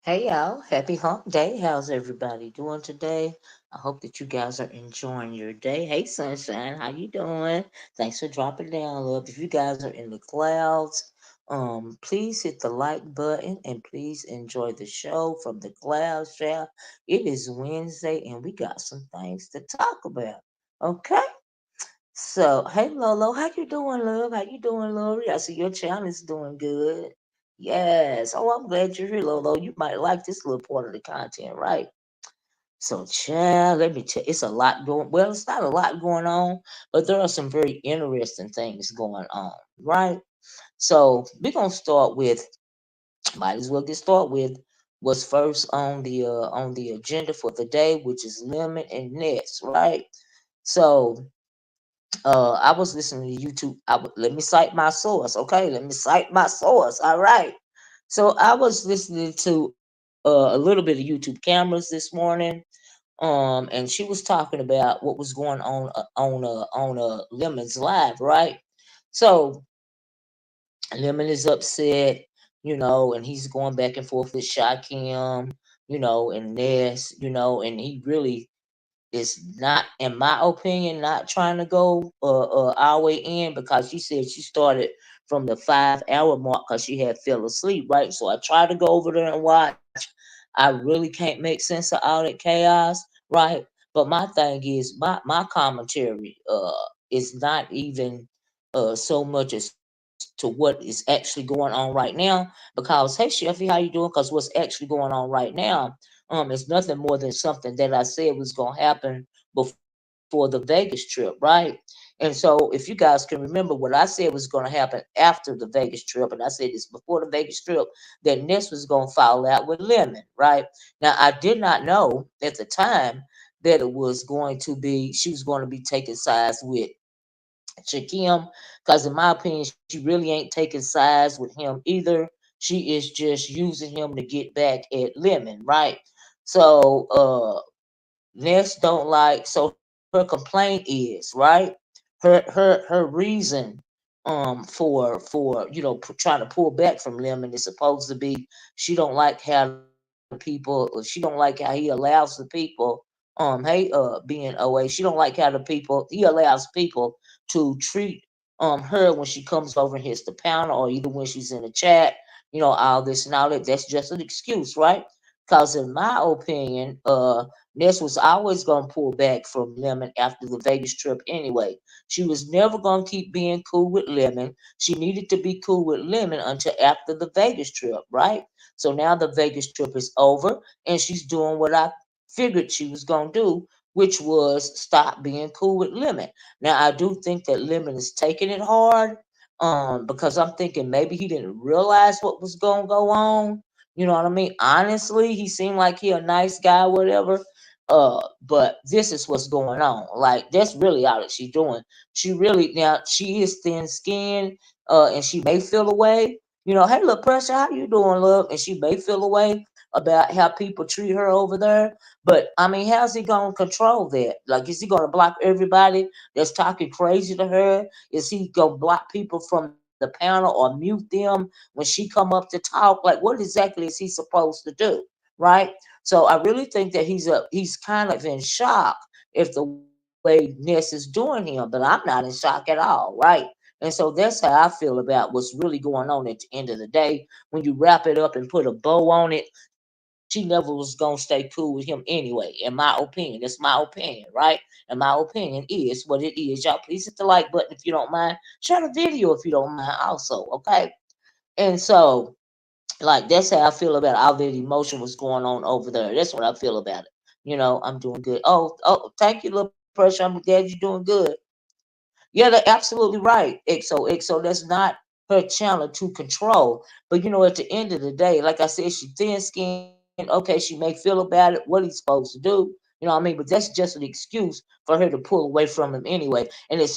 Hey y'all, happy hump day. How's everybody doing today? I hope that you guys are enjoying your day. Hey sunshine, how you doing? Thanks for dropping down, love. If you guys are in the clouds, please hit the like button and please enjoy the show from the clouds, yeah. It is Wednesday and we got some things to talk about. Okay? So, hey Lolo, how you doing, love? How you doing, Lori? I see your channel is doing good. Yes. Oh, I'm glad you're here, Lolo. You might like this little part of the content, right? So, child, let me tell you, it's a lot going. Well, it's not a lot going on, but there are some very interesting things going on, right? So, we're gonna start with. Might as well get started with what's first on the agenda for the day, which is Lemon and Ness, right? So, I was listening to YouTube. Let me cite my source, okay? Let me cite my source. All right. So I was listening to a little bit of YouTube cameras this morning, and she was talking about what was going on Lemon's live, right? So Lemon is upset, and he's going back and forth with Shakim, and Ness, and he really is not, in my opinion, not trying to go our way in because she said she started from the 5 hour mark because she had fell asleep, right? So I tried to go over there and watch. I really can't make sense of all that chaos, right? But my thing is, my commentary is not even so much as to what is actually going on right now. Because hey, Sheffy, how you doing? Because what's actually going on right now is nothing more than something that I said was gonna happen before the Vegas trip, right? And so if you guys can remember what I said was gonna happen after the Vegas trip, and I said this before the Vegas trip, that Ness was gonna fall out with Lemon, right? Now I did not know at the time that it was going to be she was going to be taking sides with Shakim, because in my opinion, she really ain't taking sides with him either. She is just using him to get back at Lemon, right? So Ness don't like, so her complaint is, right? Her reason for trying to pull back from Lemon is supposed to be she don't like how the people, or she don't like how he allows the people being OA, she don't like how he allows people to treat her when she comes over and hits the counter, or either when she's in the chat, all this and all that. That's just an excuse, right? Because in my opinion, Ness was always gonna pull back from Lemon after the Vegas trip anyway. She was never gonna keep being cool with Lemon. She needed to be cool with Lemon until after the Vegas trip, right? So now the Vegas trip is over and she's doing what I figured she was gonna do, which was stop being cool with Lemon. Now I do think that Lemon is taking it hard, because I'm thinking maybe he didn't realize what was gonna go on. You know what I mean? Honestly, he seemed like he a nice guy, whatever. But this is what's going on. Like that's really all that she's doing. She really, now she is thin skinned, and she may feel away. Hey, look, pressure, how you doing, love? And she may feel away about how people treat her over there. But I mean, how's he gonna control that? Like, is he gonna block everybody that's talking crazy to her? Is he gonna block people from the panel or mute them when she come up to talk? Like, what exactly is he supposed to do? Right? So I really think that he's kind of in shock if the way Ness is doing him, but I'm not in shock at all, right? And so that's how I feel about what's really going on at the end of the day. When you wrap it up and put a bow on it, she never was gonna stay cool with him anyway, in my opinion. That's my opinion, right? And my opinion is what it is. Y'all please hit the like button if you don't mind. Share the video if you don't mind also, okay? And so like that's how I feel about all that emotion was going on over there. That's what I feel about it. I'm doing good. Oh, thank you, little pressure. I'm glad you're doing good. Yeah, they're absolutely right. XO, that's not her channel to control. But at the end of the day, like I said, she thin skinned. Okay, she may feel about it. What he's supposed to do. You know what I mean? But that's just an excuse for her to pull away from him anyway. And she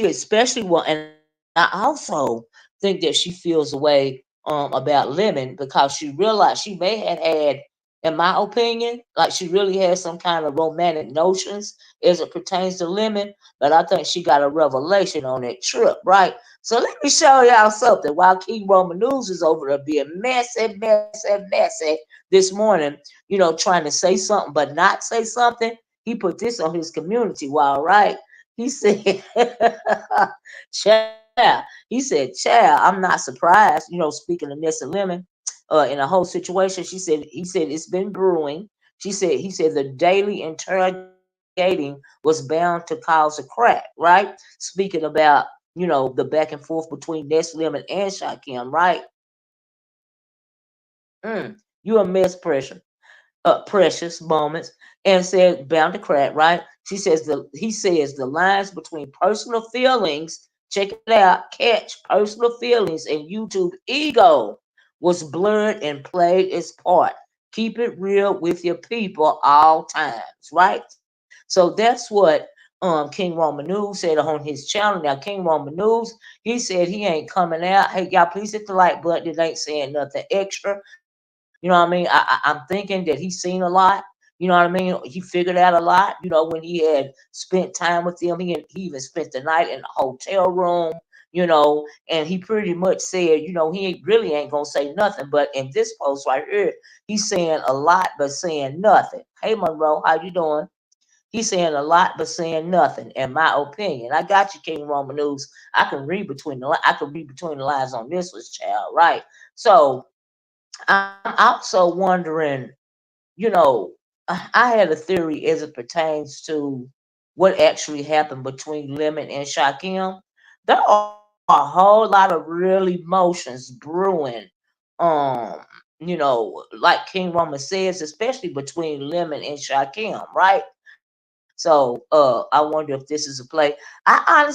especially want, and I also think that she feels a way about Lemon because she realized she may have had in my opinion. Like she really has some kind of romantic notions as it pertains to Lemon, but I think she got a revelation on that trip, right? So let me show y'all something. While King Roman News is over there being messy this morning, trying to say something but not say something, he put this on his community wall, right? He said, child, he said, child, I'm not surprised, speaking of Ness and Lemon, in the whole situation. He said it's been brewing. He said the daily interrogating was bound to cause a crack, right? Speaking about, the back and forth between Ness, Lemon, and Shakim, right? You a mess, precious moments, and said bound to crack, right? He says the lines between personal feelings, check it out, catch personal feelings and YouTube ego was blurred and played its part. Keep it real with your people all times, right? So that's what King Roman News said on his channel. Now King Roman News, he said he ain't coming out. Hey y'all, please hit the like button. It ain't saying nothing extra. You know what I mean? I'm thinking that he's seen a lot. You know what I mean? He figured out a lot. When he had spent time with them, he even spent the night in the hotel room. And he pretty much said, he really ain't gonna say nothing. But in this post right here, he's saying a lot but saying nothing. Hey Monroe, how you doing? He's saying a lot but saying nothing. In my opinion, I got you, King Roman News. I can read between the lines on this was child, right? So I'm also wondering, you know, I had a theory as it pertains to what actually happened between Lemon and Shakim. There are a whole lot of real emotions brewing. Um, like King Roman says, especially between Lemon and Shakim, right? So I wonder if this is a play. I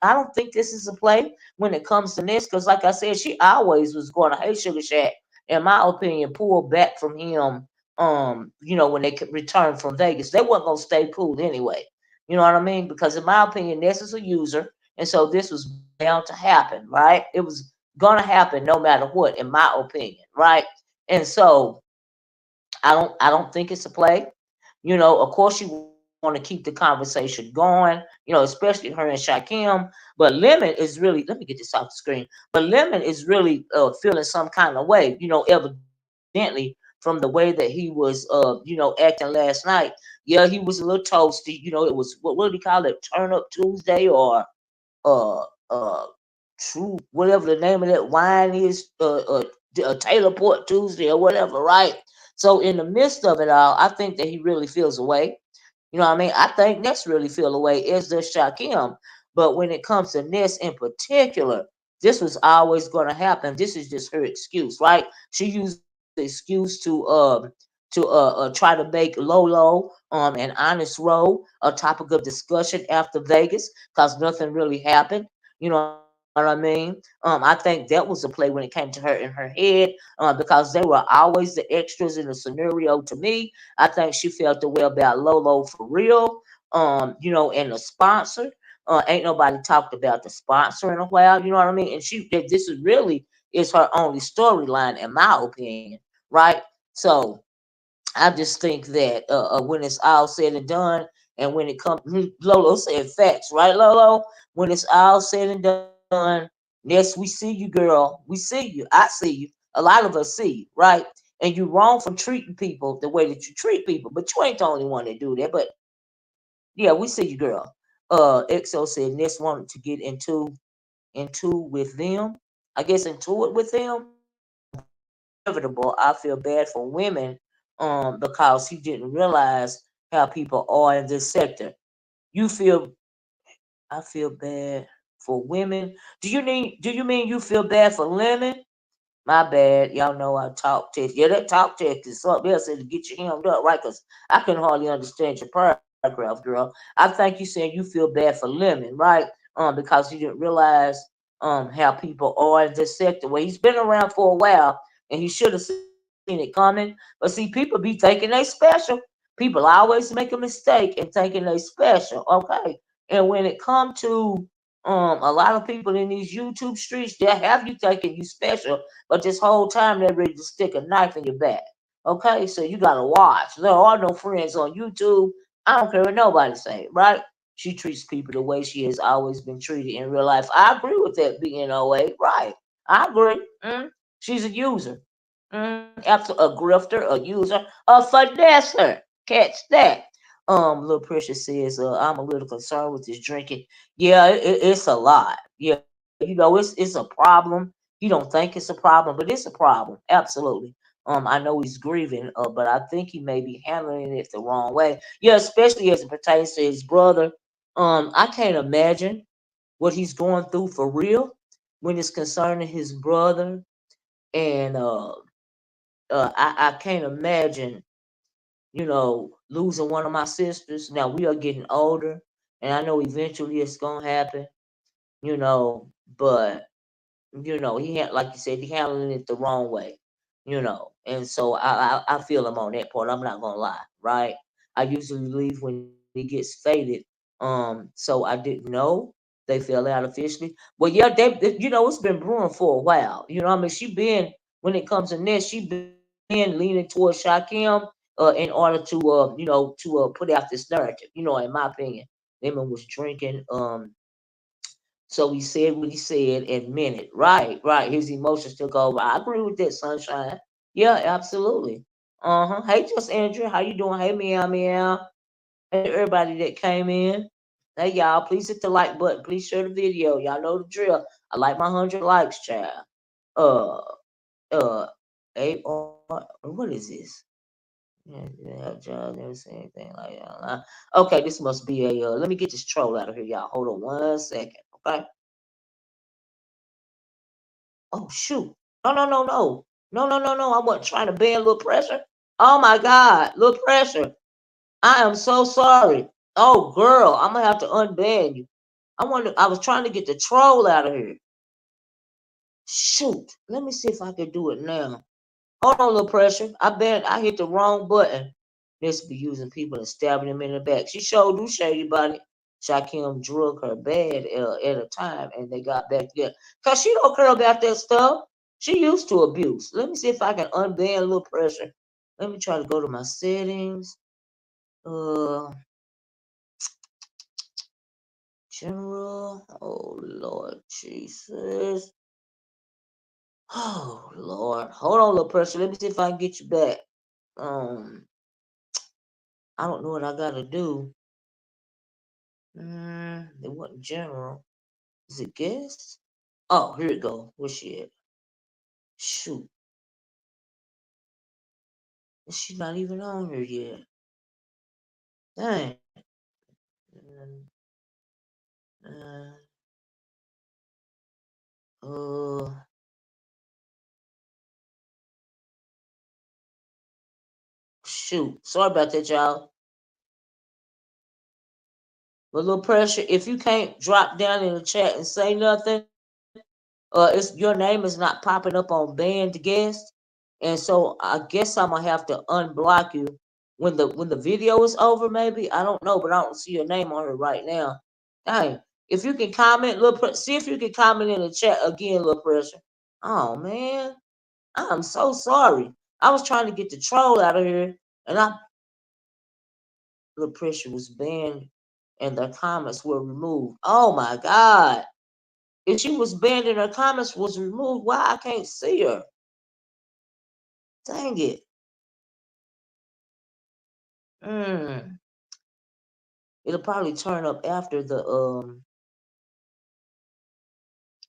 don't think this is a play when it comes to this, because like I said, she always was going to hate Sugar Shack, in my opinion, pulled back from him. When they could return from Vegas, they wasn't gonna stay cool anyway. You know what I mean? Because in my opinion, Ness is a user, and so this was bound to happen, right? It was gonna happen no matter what, in my opinion, right? And so I don't think it's a play. Of course you want to keep the conversation going, especially her and Shakim. But Lemon is really, let me get this off the screen. But Lemon is really feeling some kind of way, evidently from the way that he was, acting last night. Yeah, he was a little toasty. It was, what do you call it? Turn Up Tuesday, or uh uh true, whatever the name of that wine is, Taylor Port Tuesday or whatever, right? So in the midst of it all, I think that he really feels away. You know what I mean? I think Ness really feel away, as does Shakim. But when it comes to Ness in particular, this was always going to happen. This is just her excuse, right? She used the excuse to try to make Lolo an honest roll a topic of discussion after Vegas, because nothing really happened. You know what I mean? I think that was a play when it came to her in her head, because they were always the extras in the scenario. To me, I think she felt the way about Lolo for real. And the sponsor. Ain't nobody talked about the sponsor in a while. You know what I mean? And this is really is her only storyline, in my opinion, right? So I just think that when it's all said and done, and when it comes, Lolo said facts, right, Lolo? When it's all said and done, yes, we see you, girl. We see you. I see you. A lot of us see you, right? And you wrong for treating people the way that you treat people, but you ain't the only one that do that. But yeah, we see you, girl. EXO said Ness wanted to get into with them. I guess into it with them. Inevitable. I feel bad for women, because he didn't realize how people are in this sector. You feel I feel bad for women. Do you mean you feel bad for women? My bad. Y'all know I talk text. Yeah, that talk text is something else to get you hemmed up, right? Because I can hardly understand your paragraph, girl. I think you saying you feel bad for Lemon, right? Because you didn't realize how people are in this sector. Well, he's been around for a while, and he should have seen it coming. But see, people be thinking they special. People always make a mistake in thinking they special. Okay. And when it comes to a lot of people in these YouTube streets, they have you thinking you special, but this whole time they're ready to stick a knife in your back. Okay, so you gotta watch. There are no friends on YouTube. I don't care what nobody say, right? She treats people the way she has always been treated in real life. I agree with that, BNOA. Right. I agree. She's a user. After a grifter, a user, a finesser. Catch that. Little Precious says, I'm a little concerned with this drinking. Yeah, it's a lot. Yeah, it's a problem. You don't think it's a problem, but it's a problem. Absolutely. I know he's grieving, but I think he may be handling it the wrong way. Yeah, especially as it pertains to his brother. I can't imagine what he's going through for real when it's concerning his brother, and I can't imagine, losing one of my sisters. Now we are getting older, and I know eventually it's gonna happen, but he had, like you said, he handling it the wrong way, and so I feel him on that part. I'm not gonna lie, right? I usually leave when he gets faded. So I didn't know they fell out officially. Well, yeah, it's been brewing for a while. I mean, she been when it comes to Ness, she been leaning towards Shakim, in order to put out this narrative. In my opinion, Lemon was drinking. So he said what he said and meant it. Right, right. His emotions took over. I agree with that, Sunshine. Yeah, absolutely. Hey, just Andrew, how you doing? Hey, meow meow. Hey, everybody that came in. Hey, y'all, please hit the like button. Please share the video. Y'all know the drill. I like my 100 likes, child. Uh, uh, what is this? Yeah, John never say anything like that. Okay, this must be a. Let me get this troll out of here, y'all. Hold on 1 second, okay? Oh shoot! No, no, no, no, no, no, no, no! I wasn't trying to ban little pressure. Oh my God, little pressure! I am so sorry. Oh girl, I'm gonna have to unban you. I was trying to get the troll out of here. Shoot! Let me see if I can do it now. Hold on, little pressure. I hit the wrong button. This be using people and stabbing them in the back. She showed do shady body. Shakim drug her bad at a time, and they got back together. Cause she don't care about that stuff. She used to abuse. Let me see if I can unban a little pressure. Let me try to go to my settings. Uh, General. Oh Lord Jesus. Oh Lord. Hold on, little pressure. Let me see if I can get you back. Um, I don't know what I gotta do. It wasn't general. Is it guest? Oh, here it go. Where's she at? Shoot. She's not even on here yet. Dang. Mm, Uh, uh, shoot. Sorry about that, y'all. But little pressure. If you can't drop down in the chat and say nothing, it's your name is not popping up on banned guest, and so I guess I'm gonna have to unblock you when the video is over. Maybe I don't know, but I don't see your name on it right now. Dang, if you can comment, see if you can comment in the chat again, little pressure. Oh man, I'm so sorry. I was trying to get the troll out of here, and little pressure was banned, and the comments were removed. Oh my god. If she was banned and her comments was removed, why I can't see her? Dang it. Mm. It'll probably turn up after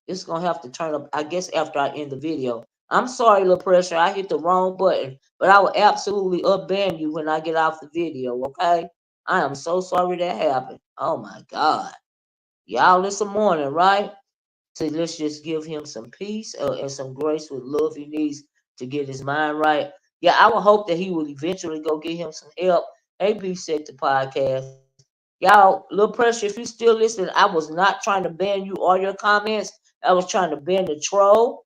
it's gonna have to turn up, I guess, after I end the video. I'm sorry, little pressure. I hit the wrong button, but I will absolutely unban you when I get off the video, okay? I am so sorry that happened. Oh my God. Y'all, it's a morning, right? So let's just give him some peace and some grace with love he needs to get his mind right. Yeah, I would hope that he will eventually go get him some help. Hey, B Set the podcast. Y'all, little pressure, if you still listening, I was not trying to ban you or your comments. I was trying to ban the troll.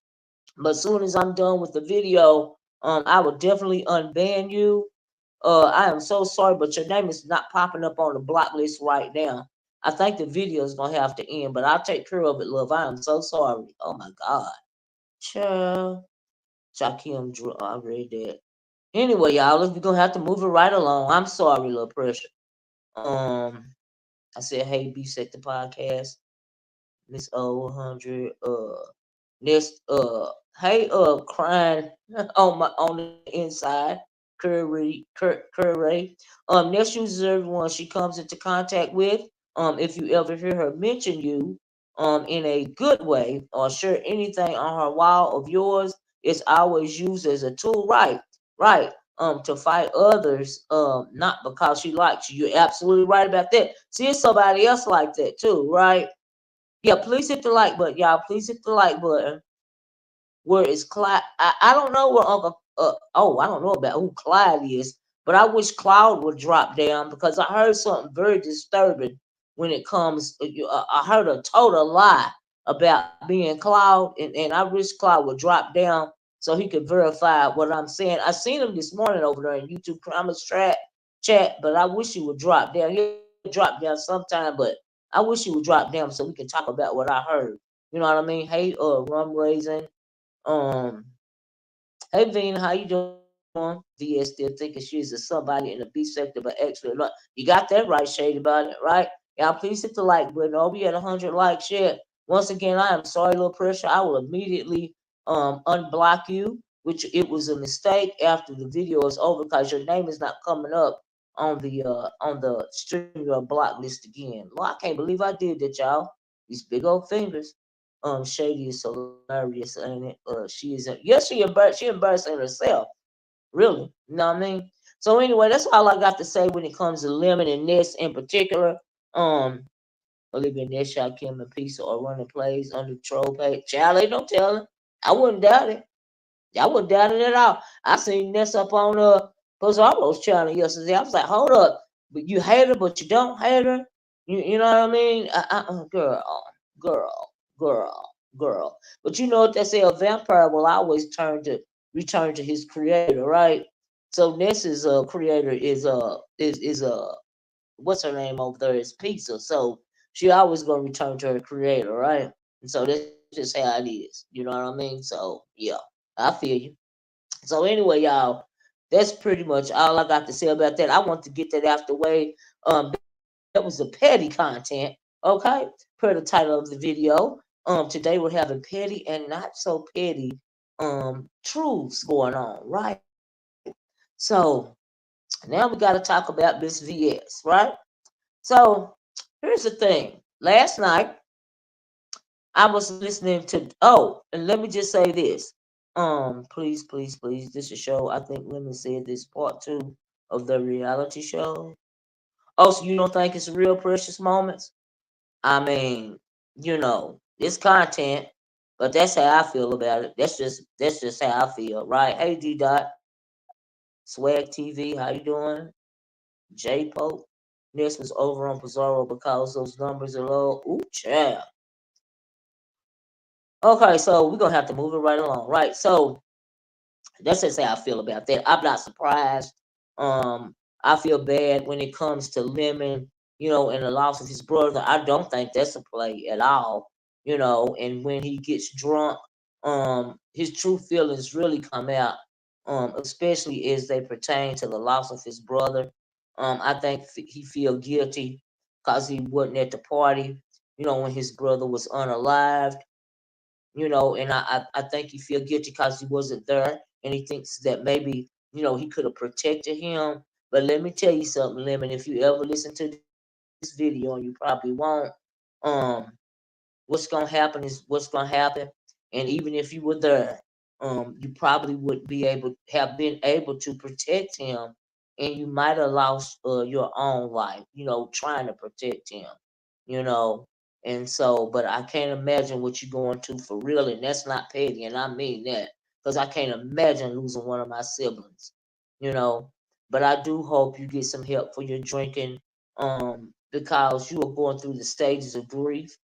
But as soon as I'm done with the video, I will definitely unban you. I am so sorry, but your name is not popping up on the block list right now. I think the video is gonna have to end, but I'll take care of it, love. I am so sorry. Oh my God. Child. Shakim Drew, I read that. Anyway, y'all, we're gonna have to move it right along. I'm sorry, little pressure. I said, hey, B Sector Podcast, Miss O 100, Ness, hey, crying on the inside, Curry. Ness uses everyone she comes into contact with. If you ever hear her mention you, in a good way, or share anything on her wall of yours, it's always used as a tool, right? Right. To fight others, not because she likes you. You're absolutely right about that. See, it's somebody else like that too, right? Yeah, please hit the like button, y'all. Please hit the like button. Where is Clyde? I don't know where Uncle. I don't know about who Clyde is, but I wish Cloud would drop down because I heard something very disturbing when it comes. I heard a total lie about being Cloud, and I wish Cloud would drop down so he could verify what I'm saying. I seen him this morning over there in YouTube comments chat, but I wish he would drop down. He'll drop down sometime, but I wish he would drop down so we can talk about what I heard. You know what I mean? Hey, rum raisin. Um, hey Vina, how you doing? VS still thinking she's a somebody in the B sector, but extra. Look, you got that right, Shady about it, right? Y'all, please hit the like button. Oh, we at 100 likes yet. Once again, I am sorry, little pressure. I will immediately unblock you, which it was a mistake after the video is over because your name is not coming up on the StreamYard block list again. Well, I can't believe I did that, y'all. These big old fingers. Shady is hilarious, ain't it? Yes, she embarrassing herself, really. You know what I mean? So anyway, that's all I got to say when it comes to Lemon and Ness in particular. Um, Olivia Ness shot Kim and Pizza or running plays on the troll page. Child, ain't no telling. I wouldn't doubt it. I wouldn't doubt it at all. I seen Ness up on Pizarro's channel yesterday. I was like, hold up, but you hate her, but you don't hate her. You know what I mean? Girl, girl, girl. But you know what they say? A vampire will always return to his creator, right? So Ness's creator is what's her name over there is Pizza. So she always gonna return to her creator, right? And so that's just how it is. You know what I mean? So yeah, I feel you. So anyway, y'all, that's pretty much all I got to say about that. I want to get that out the way. That was a petty content, okay? Per the title of the video. Today we're having petty and not so petty truths going on, right? So now we got to talk about Miss VS, right? So here's the thing. Last night I was listening to. Oh, and let me just say this. Please, please, please. This is a show. I think Lemon said this part 2 of the reality show. Oh, so you don't think it's real precious moments? I mean, it's content, but that's how I feel about it. That's just how I feel, right? Hey D Dot, Swag TV, how you doing? J Pope. Ness was over on Pizarro because those numbers are low. Ooh, child. Okay, so we're gonna have to move it right along, right? So that's just how I feel about that. I'm not surprised. I feel bad when it comes to Lemon, and the loss of his brother. I don't think that's a play at all, And when he gets drunk, his true feelings really come out, especially as they pertain to the loss of his brother. I think he feel guilty because he wasn't at the party, when his brother was unalived, and I think he feel guilty because he wasn't there, and he thinks that maybe he could have protected him. But let me tell you something, Lemon. If you ever listen to this video, and you probably won't, um, what's gonna happen is what's gonna happen. And even if you were there, you probably would be able have been able to protect him, and you might have lost your own life, trying to protect him, you know. And so, but I can't imagine what you're going to for real, and that's not petty, and I mean that because I can't imagine losing one of my siblings, you know. But I do hope you get some help for your drinking, because you are going through the stages of grief,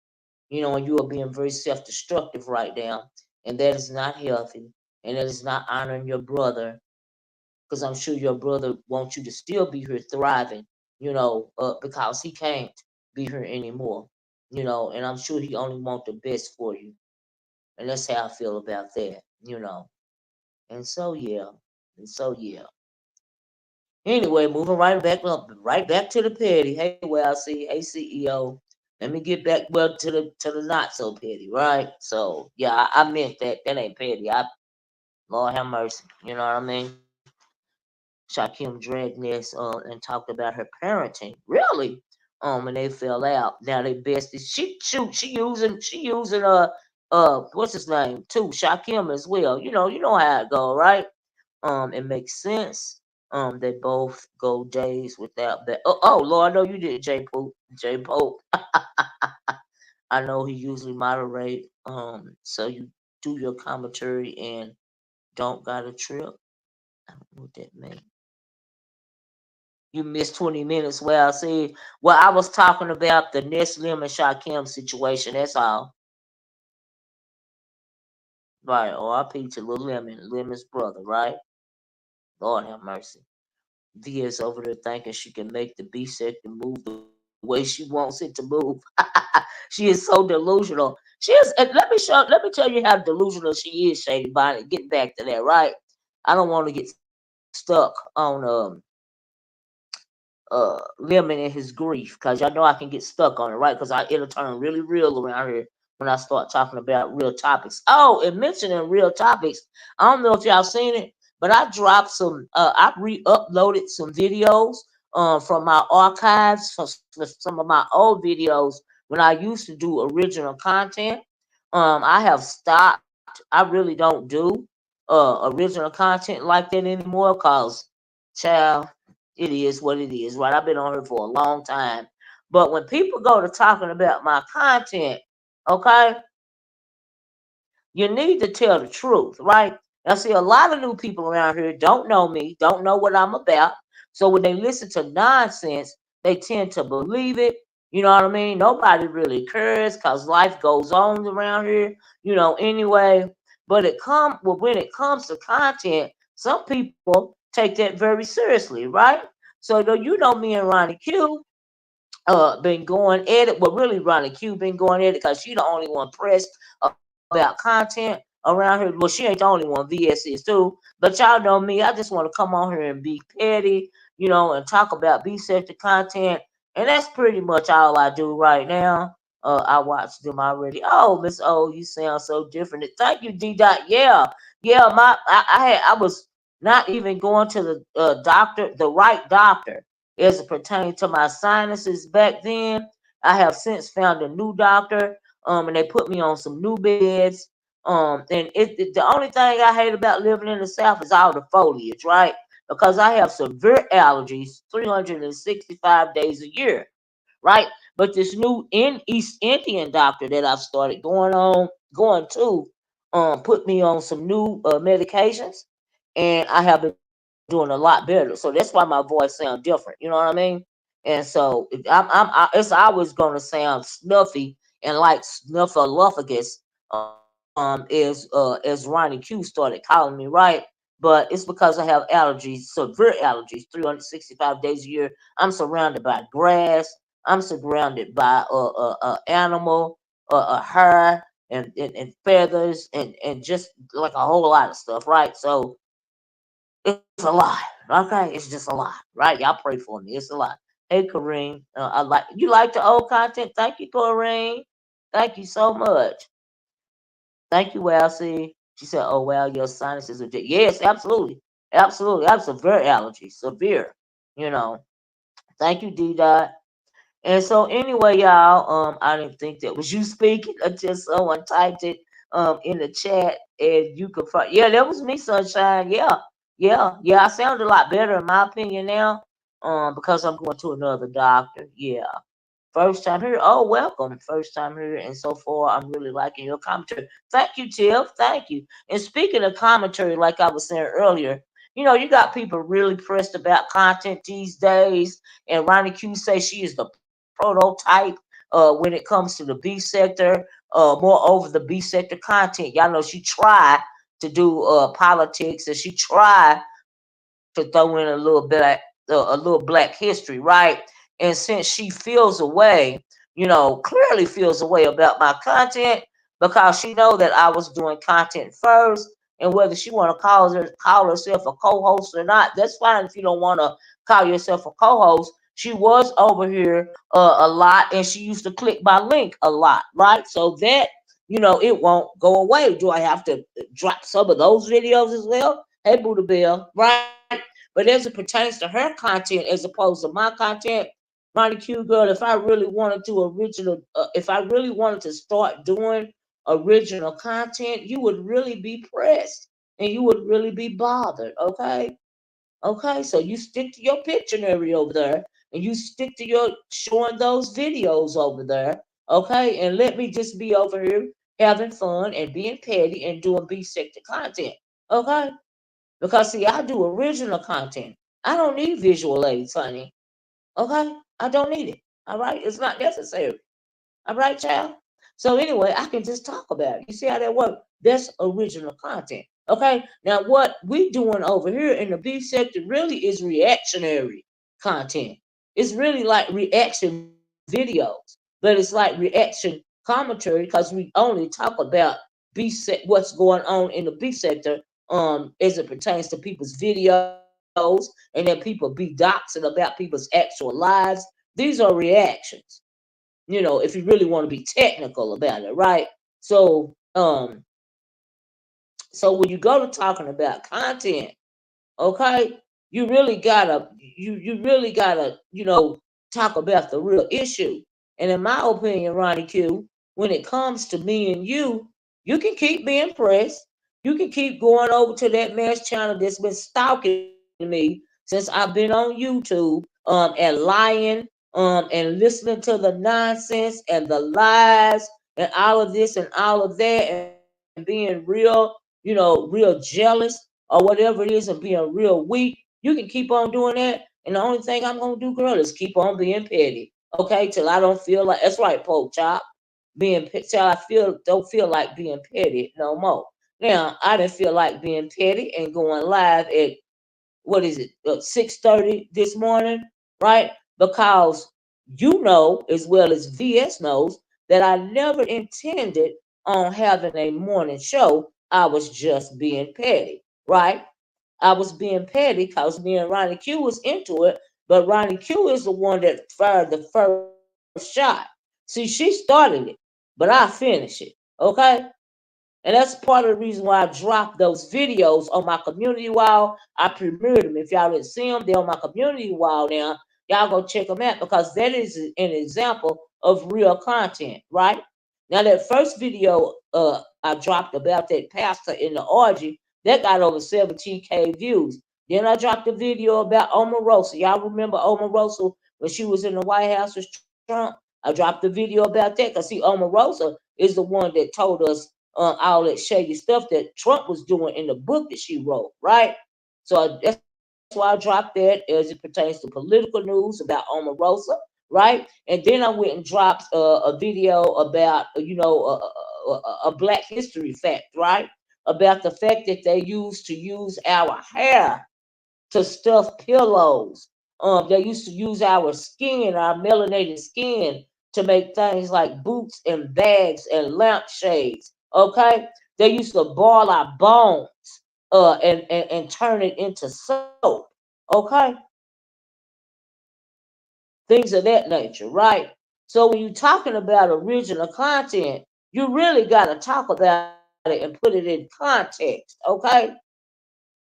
and you are being very self-destructive right now, and that is not healthy, and that is not honoring your brother, because I'm sure your brother wants you to still be here thriving, because he can't be here anymore, and I'm sure he only wants the best for you, and that's how I feel about that. And so yeah. And so yeah. Anyway, moving right back to the petty. Hey, well, I see. Hey, CEO. Let me get back well to the not so petty, right? So yeah, I meant that. That ain't petty. Lord have mercy. You know what I mean? Shakim dragged Ness and talked about her parenting. Really? When they fell out. Now they besties. She using what's his name too? Shakim as well. You know how it go, right? It makes sense. They both go days without that. Oh Lord, I know you did, J Pope. J Pope. I know he usually moderate. So you do your commentary and don't got a trip. I don't know what that means. You missed 20 minutes. Well, see, well, I was talking about the Ness Lim and Shakim situation. That's all. Right. R.I.P. to Lil Lemon, Lemon's brother, right? Lord have mercy. Via's over there thinking she can make the B sector move the way she wants it to move. She is so delusional. She is. And let me tell you how delusional she is, Shady Bonnet. Getting back to that, right? I don't want to get stuck on Lemon and his grief, because y'all know I can get stuck on it, right? Because it'll turn really real around here when I start talking about real topics. Oh, and mentioning real topics, I don't know if y'all seen it, but I dropped some. I re-uploaded some videos from my archives, from some of my old videos when I used to do original content. I have stopped. I really don't do original content like that anymore, cause child, it is what it is, right? I've been on here for a long time. But when people go to talking about my content, okay, you need to tell the truth, right? Now, see, a lot of new people around here don't know me, don't know what I'm about. So when they listen to nonsense, they tend to believe it. You know what I mean? Nobody really cares because life goes on around here, anyway. But when it comes to content, some people take that very seriously, right? So me and Ronnie Q been going at it. Well, really, Ronnie Q been going at it because she the only one pressed about content around here. Well, she ain't the only one. VS is too. But y'all know me. I just want to come on here and be petty, and talk about B sector content. And that's pretty much all I do right now. I watched them already. Oh, Miss O, you sound so different. Thank you, D Dot. Yeah, yeah. I was not even going to the doctor, the right doctor as it pertained to my sinuses back then. I have since found a new doctor, and they put me on some new beds. And the only thing I hate about living in the South is all the foliage, right? Because I have severe allergies 365 days a year, right? But this new in East Indian doctor that I've started going to, put me on some new medications, and I have been doing a lot better. So that's why my voice sounds different. You know what I mean? And so it's always gonna sound snuffy and like snuffleupagus, as Ronnie Q started calling me, right? But it's because I have allergies, severe allergies, 365 days a year. I'm surrounded by grass. I'm surrounded by animal, hair, and feathers, and just like a whole lot of stuff, right? So it's a lot. Okay, it's just a lot, right? Y'all pray for me. It's a lot. Hey, Kareem, you like the old content. Thank you, Kareem. Thank you so much. Thank you, Welsie. She said, "Oh well, your sinuses are yes, absolutely, absolutely. I have severe allergies, severe. You know. Thank you, D Dot. And so anyway, y'all, I didn't think that was you speaking until someone typed it in the chat, and you could find. Yeah, that was me, Sunshine. Yeah, yeah, yeah. I sound a lot better in my opinion now, because I'm going to another doctor. Yeah. First time here. Oh, welcome. First time here. And so far, I'm really liking your commentary. Thank you, Tiff. Thank you. And speaking of commentary, like I was saying earlier, you got people really pressed about content these days. And Ronnie Q says she is the prototype when it comes to the B sector. Moreover, the B sector content. Y'all know she tried to do politics, and she tried to throw in a little black history, right? And since she feels away, clearly feels away about my content because she know that I was doing content first. and whether she want to call herself a co-host or not, that's fine. If you don't want to call yourself a co-host, she was over here a lot, and she used to click my link a lot, right? So that, it won't go away. Do I have to drop some of those videos as well? Hey, Buddha Bell, right? But as it pertains to her content as opposed to my content, Ronnie Q girl, if I really wanted to start doing original content, you would really be pressed and you would really be bothered. Okay. Okay, so you stick to your Pictionary over there, and you stick to your showing those videos over there, okay? And let me just be over here having fun and being petty and doing B-sector content, okay? Because see, I do original content. I don't need visual aids, honey. Okay, I don't need it. All right, it's not necessary. All right, child. So anyway, I can just talk about it. You see how that works? That's original content. Okay. Now what we doing over here in the B sector really is reactionary content. It's really like reaction videos, but it's like reaction commentary because we only talk about what's going on in the B sector as it pertains to people's videos, and then people be doxing about people's actual lives. These are reactions, if you really want to be technical about it, right? So, so when you go to talking about content, okay, you really gotta talk about the real issue. And in my opinion, Ronnie Q, when it comes to me and you can keep being pressed. You can keep going over to that man's channel that's been stalking me since I've been on YouTube, and lying, and listening to the nonsense and the lies and all of this and all of that, and being real jealous or whatever it is, and being real weak. You can keep on doing that, and the only thing I'm gonna do, girl, is keep on being petty, okay? Till I don't feel like that's right, Pope Chop. Till I don't feel like being petty no more. Now I didn't feel like being petty and going live at what is it 6:30 this morning, right? Because you know as well as VS knows that I never intended on having a morning show. I was just being petty, right? I was being petty because me and Ronnie Q was into it, but Ronnie Q is the one that fired the first shot. See, she started it, but I finished it. Okay? And that's part of the reason why I dropped those videos on my community wall. I premiered them. If y'all didn't see them, they're on my community wall now. Y'all go check them out because that is an example of real content, right? Now that first video I dropped about that pastor in the orgy, that got over 17K views. Then I dropped a video about Omarosa. Y'all remember Omarosa when she was in the White House with Trump? I dropped a video about that because see, Omarosa is the one that told us all that shady stuff that Trump was doing in the book that she wrote, right? So that's why I dropped that as it pertains to political news about Omarosa, right? And then I went and dropped a video about, a Black History fact, right? About the fact that they used to use our hair to stuff pillows. They used to use our skin, our melanated skin, to make things like boots and bags and lampshades. Okay, they used to boil our bones, and turn it into soap. Okay, things of that nature, right? So when you're talking about original content, you really got to talk about it and put it in context. Okay,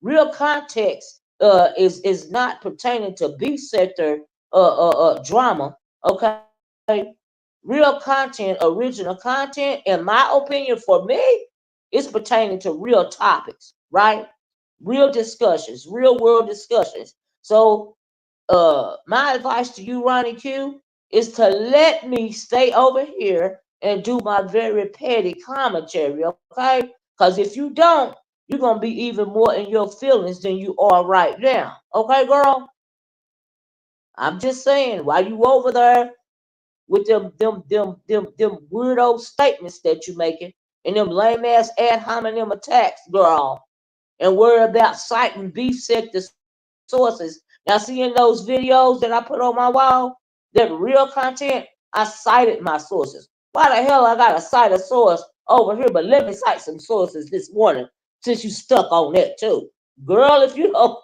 real context is not pertaining to B sector drama. Okay, real content, original content, in my opinion, for me, is pertaining to real topics, right? Real discussions, real world discussions. So my advice to you, Ronnie Q, is to let me stay over here and do my very petty commentary, okay? Because if you don't, you're gonna be even more in your feelings than you are right now. Okay, girl? I'm just saying, while you over there with them weirdo statements that you making and them lame ass ad hominem attacks, girl, and worry about citing beef sector sources. Now, seeing those videos that I put on my wall, that real content, I cited my sources. Why the hell I gotta cite a source over here? But let me cite some sources this morning since you stuck on that too. Girl, if you don't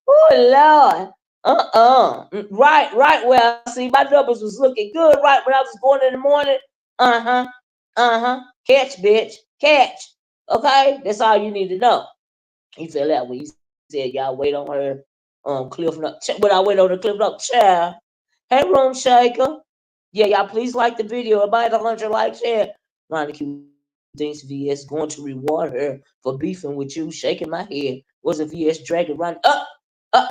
oh Lord. Right. Well, see, my numbers was looking good right when I was going in the morning. Uh-huh. Uh-huh. Catch, bitch. Catch. Okay? That's all you need to know. He feel that when he said y'all wait on her cliff note. When I wait on the cliff note, child. Hey, room shaker. Yeah, y'all please like the video. About 100 likes here. Ronnie Q thinks VS going to reward her for beefing with you, shaking my head. Was a VS dragging Ronnie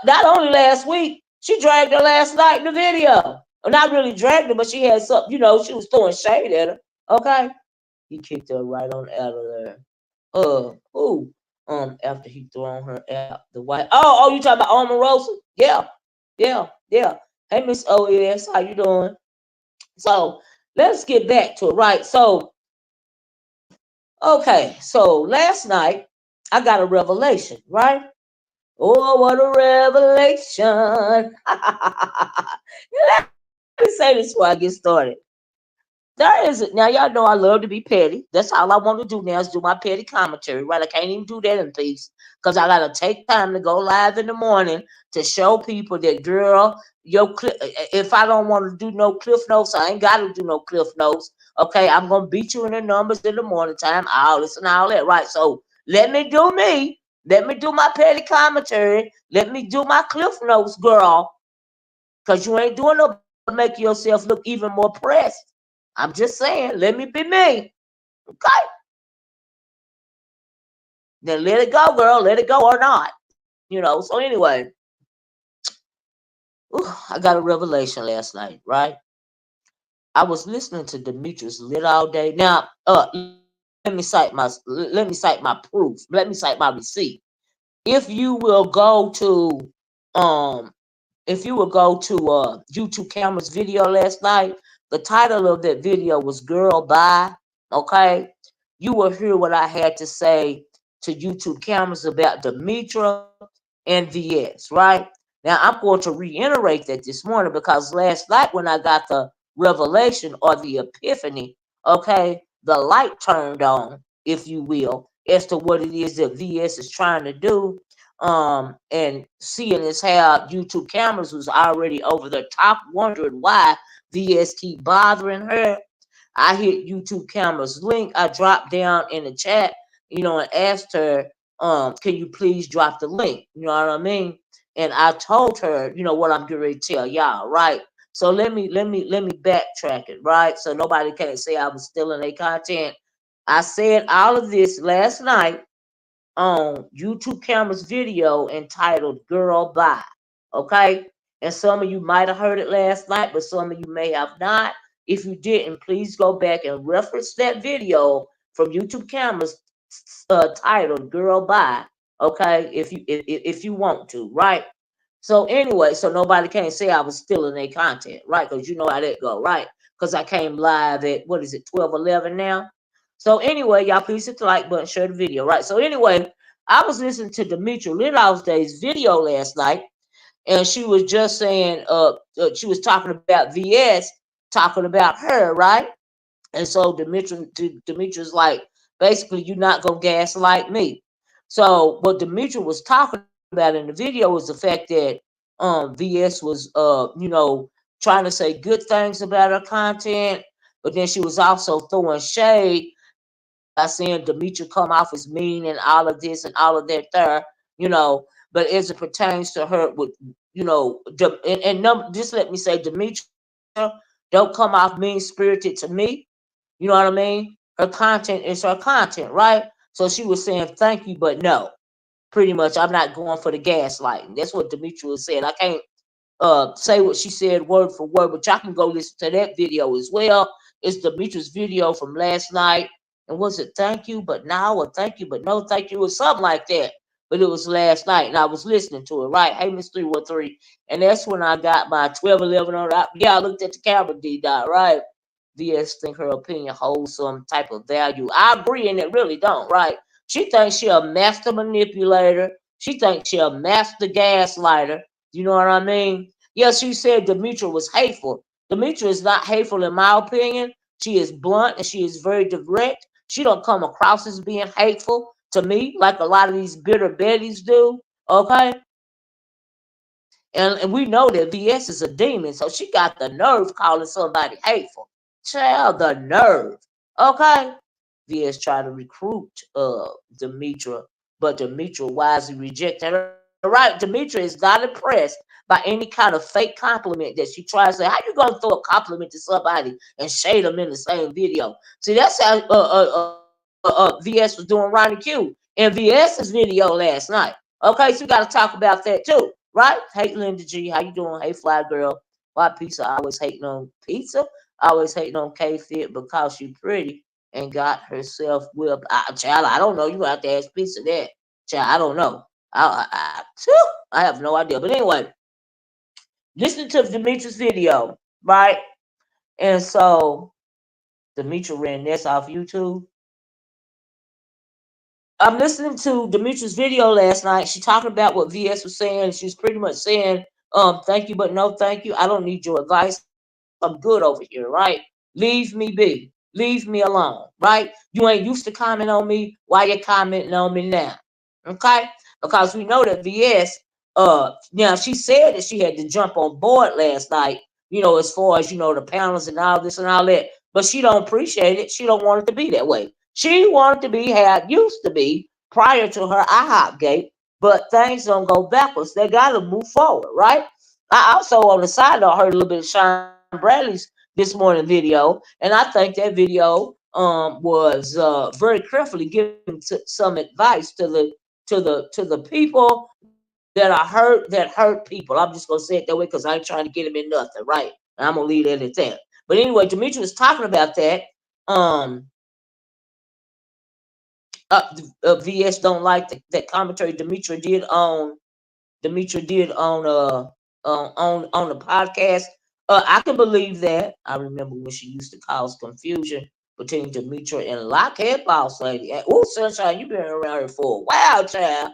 not only last week, she dragged her last night in the video. Well, not really dragged her, but she had something, she was throwing shade at her. Okay? He kicked her right on out of there. Who? After he thrown her out the white. Oh, you talking about Omarosa? Yeah, yeah. Hey, Miss OS, how you doing? So let's get back to it, right? So, okay, so last night I got a revelation, right? Oh, what a revelation. Let me say this before I get started. There is now y'all know I love to be petty. That's all I want to do now is do my petty commentary, right? I can't even do that in peace because I gotta take time to go live in the morning to show people that girl, if I don't want to do no cliff notes, I ain't gotta do no cliff notes. Okay, I'm gonna beat you in the numbers in the morning time, all this and all that, right? So let me do me. Let me do my petty commentary. Let me do my cliff notes, girl. Cause you ain't doing no but make yourself look even more pressed. I'm just saying, let me be me. Okay. Then let it go, girl. Let it go or not. So anyway, I got a revelation last night, right? I was listening to Demetrius lit all day. Now, let me cite my proof. Let me cite my receipt. If you will go to um if you would go to YouTube Camera's video last night, the title of that video was Girl Bye. Okay. You will hear what I had to say to YouTube Cameras about Demetra and VS, right? Now I'm going to reiterate that this morning because last night when I got the revelation or the epiphany, okay, the light turned on, if you will, as to what it is that VS is trying to do and seeing as how YouTube cameras was already over the top, wondering why VS keep bothering her. I hit YouTube cameras link. I dropped down in the chat, and asked her, can you please drop the link? You know what I mean? And I told her, what I'm getting ready to tell y'all, right? So let me backtrack it, right? So nobody can't say I was stealing their content. I said all of this last night on YouTube Camera's video entitled Girl Bye. Okay? And some of you might have heard it last night, but some of you may have not. If you didn't, please go back and reference that video from YouTube Camera's titled Girl Bye. Okay? If you want to, right? So anyway, so nobody can't say I was stealing their content, right? Because you know how that go, right? Because I came live at what is it, 12:11 now? So anyway, y'all please hit the like button, share the video, right? So anyway, I was listening to Demetra Lidow's video last night, and she was just saying, she was talking about VS, talking about her, right? And so Demetrius like, basically, you're not gonna gaslight me. So what Demetra was talking about in the video was the fact that VS was trying to say good things about her content, but then she was also throwing shade by saying Demetra come off as mean and all of this and all of that there, you know. But as it pertains to her with just let me say Demetra don't come off mean spirited to me, you know what I mean? Her content is her content, right? So she was saying thank you, but no. Pretty much, I'm not going for the gaslighting. That's what Demetria was saying. I can't say what she said word for word, but y'all can go listen to that video as well. It's Demetria's video from last night. And was it thank you, but now, or thank you, but no thank you, or something like that. But it was last night, and I was listening to it, right? Hey, Miss 313. And that's when I got my 1211 on. Yeah, I looked at the camera, D dot, right? VS think her opinion holds some type of value. I agree, and it really don't, right? She thinks she a master manipulator. She thinks she a master gaslighter. You know what I mean? Yes, she said Demetra was hateful. Demetra is not hateful in my opinion. She is blunt and she is very direct. She don't come across as being hateful to me like a lot of these bitter Bettys do. Okay. And we know that VS is a demon, so she got the nerve calling somebody hateful. Child, the nerve. Okay? VS tried to recruit Demetra, but Demetra wisely rejected her. Right? Demetra is not impressed by any kind of fake compliment that she tries to say. How you gonna throw a compliment to somebody and shade them in the same video? See, that's how VS was doing Ronnie Q in VS's video last night. Okay, so we got to talk about that too, right? Hey, Linda G, how you doing? Hey, Fly Girl, why pizza always hating on pizza? Always hating on K Fit because she pretty and got herself whipped. Child, I don't know. You have to ask pizza that. Child, I don't know. I have no idea. But anyway, listen to Demetrius' video, right? And so Demetria ran this off YouTube. I'm listening to Demetria's video last night. She talking about what VS was saying. She's pretty much saying, thank you, but no thank you. I don't need your advice. I'm good over here, right? Leave me be. Leave me alone, right? You ain't used to comment on me. Why you commenting on me now? Okay? Because we know that VS, now she said that she had to jump on board last night, as far as, the panels and all this and all that. But she don't appreciate it. She don't want it to be that way. She wanted to be how it used to be prior to her IHOP gate, but things don't go backwards. They got to move forward, right? I also, on the side note, heard a little bit of Sean Bradley's this morning video, and I think that video was very carefully giving some advice to the people that hurt people. I'm just gonna say it that way because I ain't trying to get him in nothing, right? And I'm gonna leave it at that. But anyway, Demetri was talking about that. Um, VS don't like that commentary Demetria did on the podcast. I can believe that. I remember when she used to cause confusion between Demetria and Lockhead Boss Lady. Oh, Sunshine, you been around here for a while, child.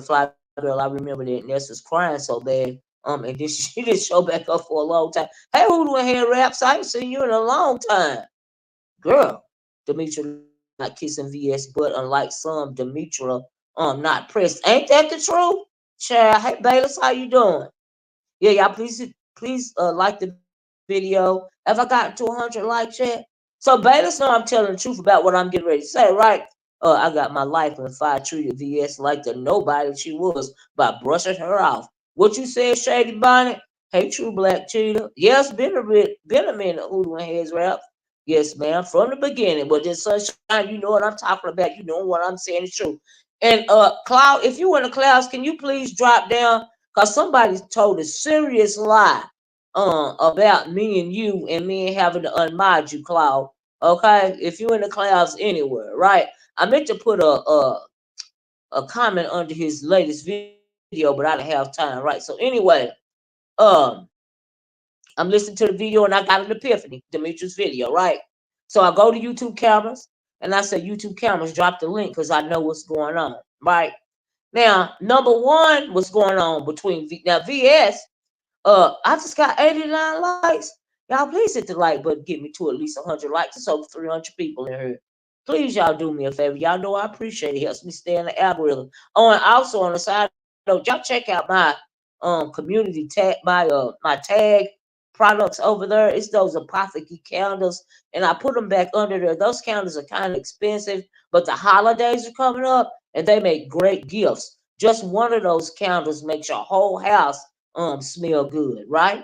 Fly Girl, I remember that Ness was crying so bad. And then she didn't show back up for a long time. Hey, who doing hair raps? I ain't seen you in a long time. Girl, Demetria not kissing VS butt, unlike some Demetria not pressed. Ain't that the truth? Child, hey Bayless, how you doing? Yeah, y'all please like the video. Have I gotten to 100 likes yet? So Bayless know I'm telling the truth about what I'm getting ready to say, right? I got my life when Fire treated VS like the nobody she was by brushing her off. What you said, Shady Bonnet? Hey, True Black Cheetah. Yes, been a minute, Hoodoo and Heads Rap. Yes, ma'am, from the beginning. But then Sunshine, you know what I'm talking about. You know what I'm saying is true. And Cloud, if you in the clouds, can you please drop down? Cause somebody told a serious lie about me and you and me having to unmod you, Cloud. Okay? If you in the clouds anywhere, right? I meant to put a comment under his latest video, but I didn't have time, right? So anyway, um, I'm listening to the video and I got an epiphany, Demetrius video, right? So I go to YouTube cameras and I say, YouTube cameras, drop the link because I know what's going on, right? Now, number one, what's going on between now VS, I just got 89 likes. Y'all please hit the like button, get me to at least 100 likes. It's over 300 people in here. Please, y'all do me a favor. Y'all know I appreciate it. It helps me stay in the algorithm. Oh, and also on the side note, y'all check out my community tag, my tag products over there. It's those apothecary candles, and I put them back under there. Those candles are kind of expensive, but the holidays are coming up, and they make great gifts. Just one of those candles makes your whole house smell good, right?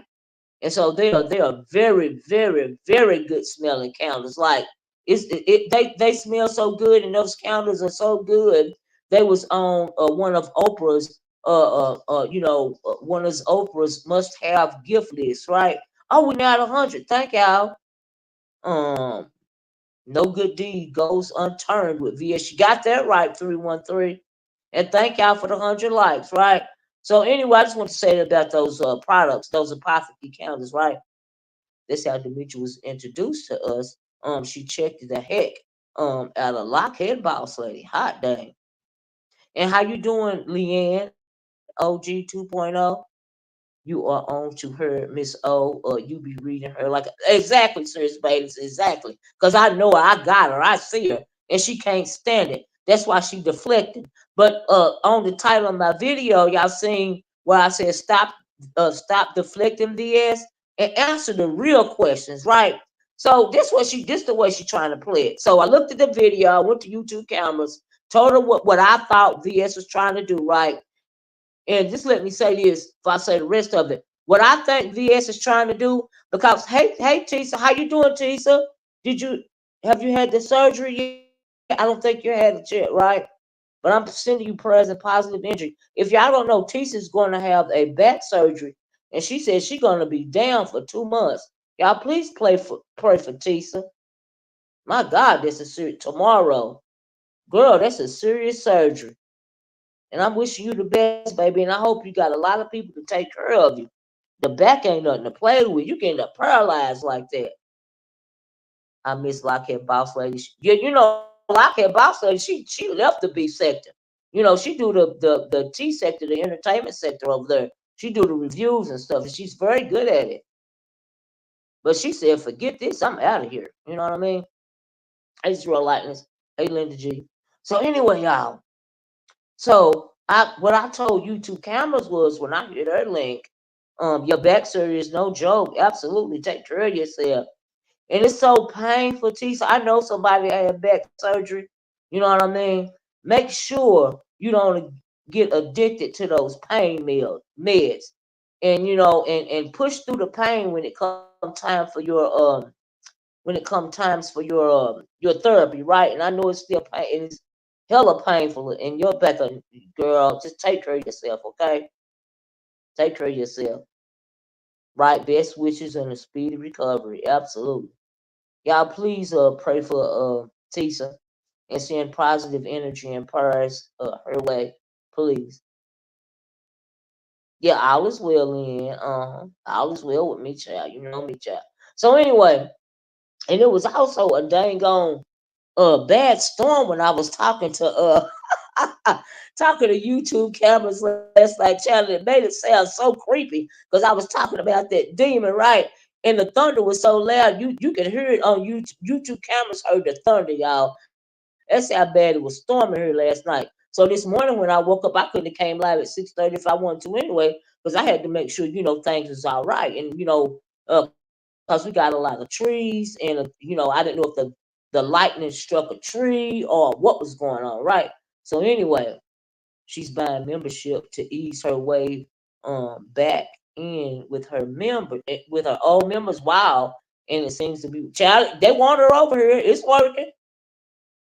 And so they are very, very, very good smelling candles. Like they smell so good, and those candles are so good. They was on one of Oprah's one of Oprah's must have gift lists, right? Oh, we now at 100. Thank y'all. Um, no good deed goes unturned with VS. You got that right, 313. And thank y'all for the 100 likes, right? So anyway, I just want to say about those products, those apothecary candles, right? That's how Demetri was introduced to us. She checked the heck out of Lockhead Boss Lady. Hot dang. And how you doing, Leanne, OG 2.0? you are on to her, Miss O, or you be reading her like exactly, Serious Babies, exactly. Because I know her, I got her, I see her, and she can't stand it. That's why she deflecting. But on the title of my video, y'all seen where I said stop deflecting VS and answer the real questions, right? So this the way she trying to play it. So I looked at the video, I went to YouTube cameras, told her what I thought VS was trying to do, right? And just let me say this if I say the rest of it. What I think VS is trying to do, because hey Tisa, how you doing, Tisa? Did you have you had the surgery yet? I don't think you had it yet, right? But I'm sending you prayers and positive energy. If y'all don't know, Tisa's going to have a back surgery, and she said she's going to be down for 2 months. Y'all please pray for Tisa. My God, this is serious. Tomorrow, girl, that's a serious surgery. And I'm wishing you the best, baby. And I hope you got a lot of people to take care of you. The back ain't nothing to play with. You can end up paralyzed like that. I miss Lockheed Boss Lady. Yeah, Lockheed Boss Lady, she left the B sector. She do the T sector, the entertainment sector over there. She do the reviews and stuff, and she's very good at it. But she said, forget this, I'm out of here. You know what I mean? Hey, Real Lightness. Hey, Linda G. So anyway, y'all. So what I told YouTube cameras was when I hit her link, your back surgery is no joke. Absolutely, take care of yourself. And it's so painful, T. So I know somebody had back surgery. You know what I mean? Make sure you don't get addicted to those pain meds. And and push through the pain when it comes time for your therapy, right? And I know it's still pain, it's hella painful in your back, girl. Just take care of yourself, okay? Take care of yourself, right? Best wishes and a speedy recovery, absolutely. Y'all, please pray for Tisa and send positive energy and prayers her way, please. Yeah, all is well in. All is well with me, child. You know me, child. So anyway, and it was also a dang on bad storm when I was talking to talking to YouTube cameras last night, child. It made it sound so creepy because I was talking about that demon, right? And the thunder was so loud, you could hear it on YouTube cameras heard the thunder, y'all. That's how bad it was storming here last night. So this morning when I woke up, I couldn't have came live at 6:30 if I wanted to anyway, because I had to make sure things was all right, and because we got a lot of trees, and I didn't know if the lightning struck a tree or what was going on, right? So anyway, she's buying membership to ease her way back in with her old members. Wow. And it seems to be child, they want her over here. It's working.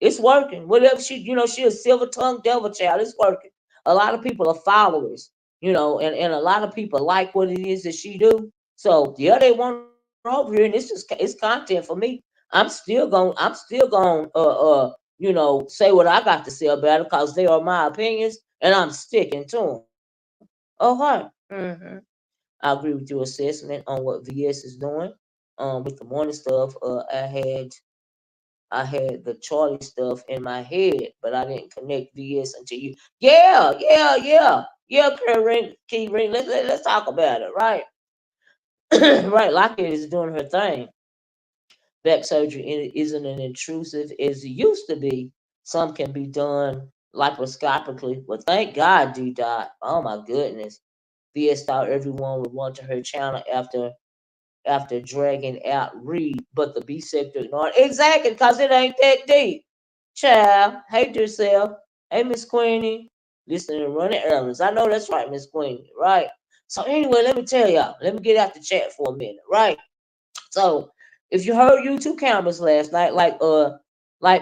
It's working. Whatever she a silver tongued devil child. It's working. A lot of people are followers, and a lot of people like what it is that she do. So yeah, they want her over here, and it's content for me. I'm still going say what I got to say about it because they are my opinions, and I'm sticking to them. Okay. I agree with your assessment on what VS is doing. With the morning stuff, I had the Charlie stuff in my head, but I didn't connect VS until you. Yeah, yeah, yeah, yeah. Key ring. Let's talk about it, right? Right. Lockett is doing her thing. Back surgery isn't as intrusive as it used to be. Some can be done laparoscopically. Well, thank God, D Dot. Oh my goodness. VS thought everyone would want to her channel after dragging out Reed, but the B sector ignored exactly because it ain't that deep. Child, hate yourself. Hey, Miss Queenie, listening and running errands. I know that's right, Miss Queenie, right? So anyway, let me tell y'all. Let me get out the chat for a minute, right? So if you heard YouTube cameras last night, like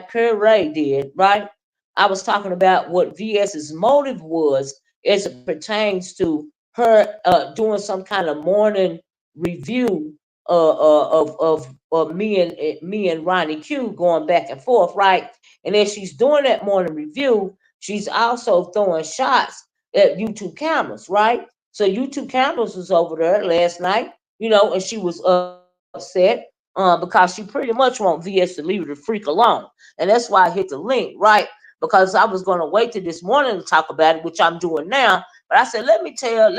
Kerr Ray did, right? I was talking about what VS's motive was as it pertains to her doing some kind of morning review of me and Ronnie Q going back and forth, right? And as she's doing that morning review, she's also throwing shots at YouTube cameras, right? So YouTube cameras was over there last night, and she was upset because she pretty much want VS to leave her the freak alone. And that's why I hit the link, right? Because I was going to wait till this morning to talk about it, which I'm doing now. But I said, let me hear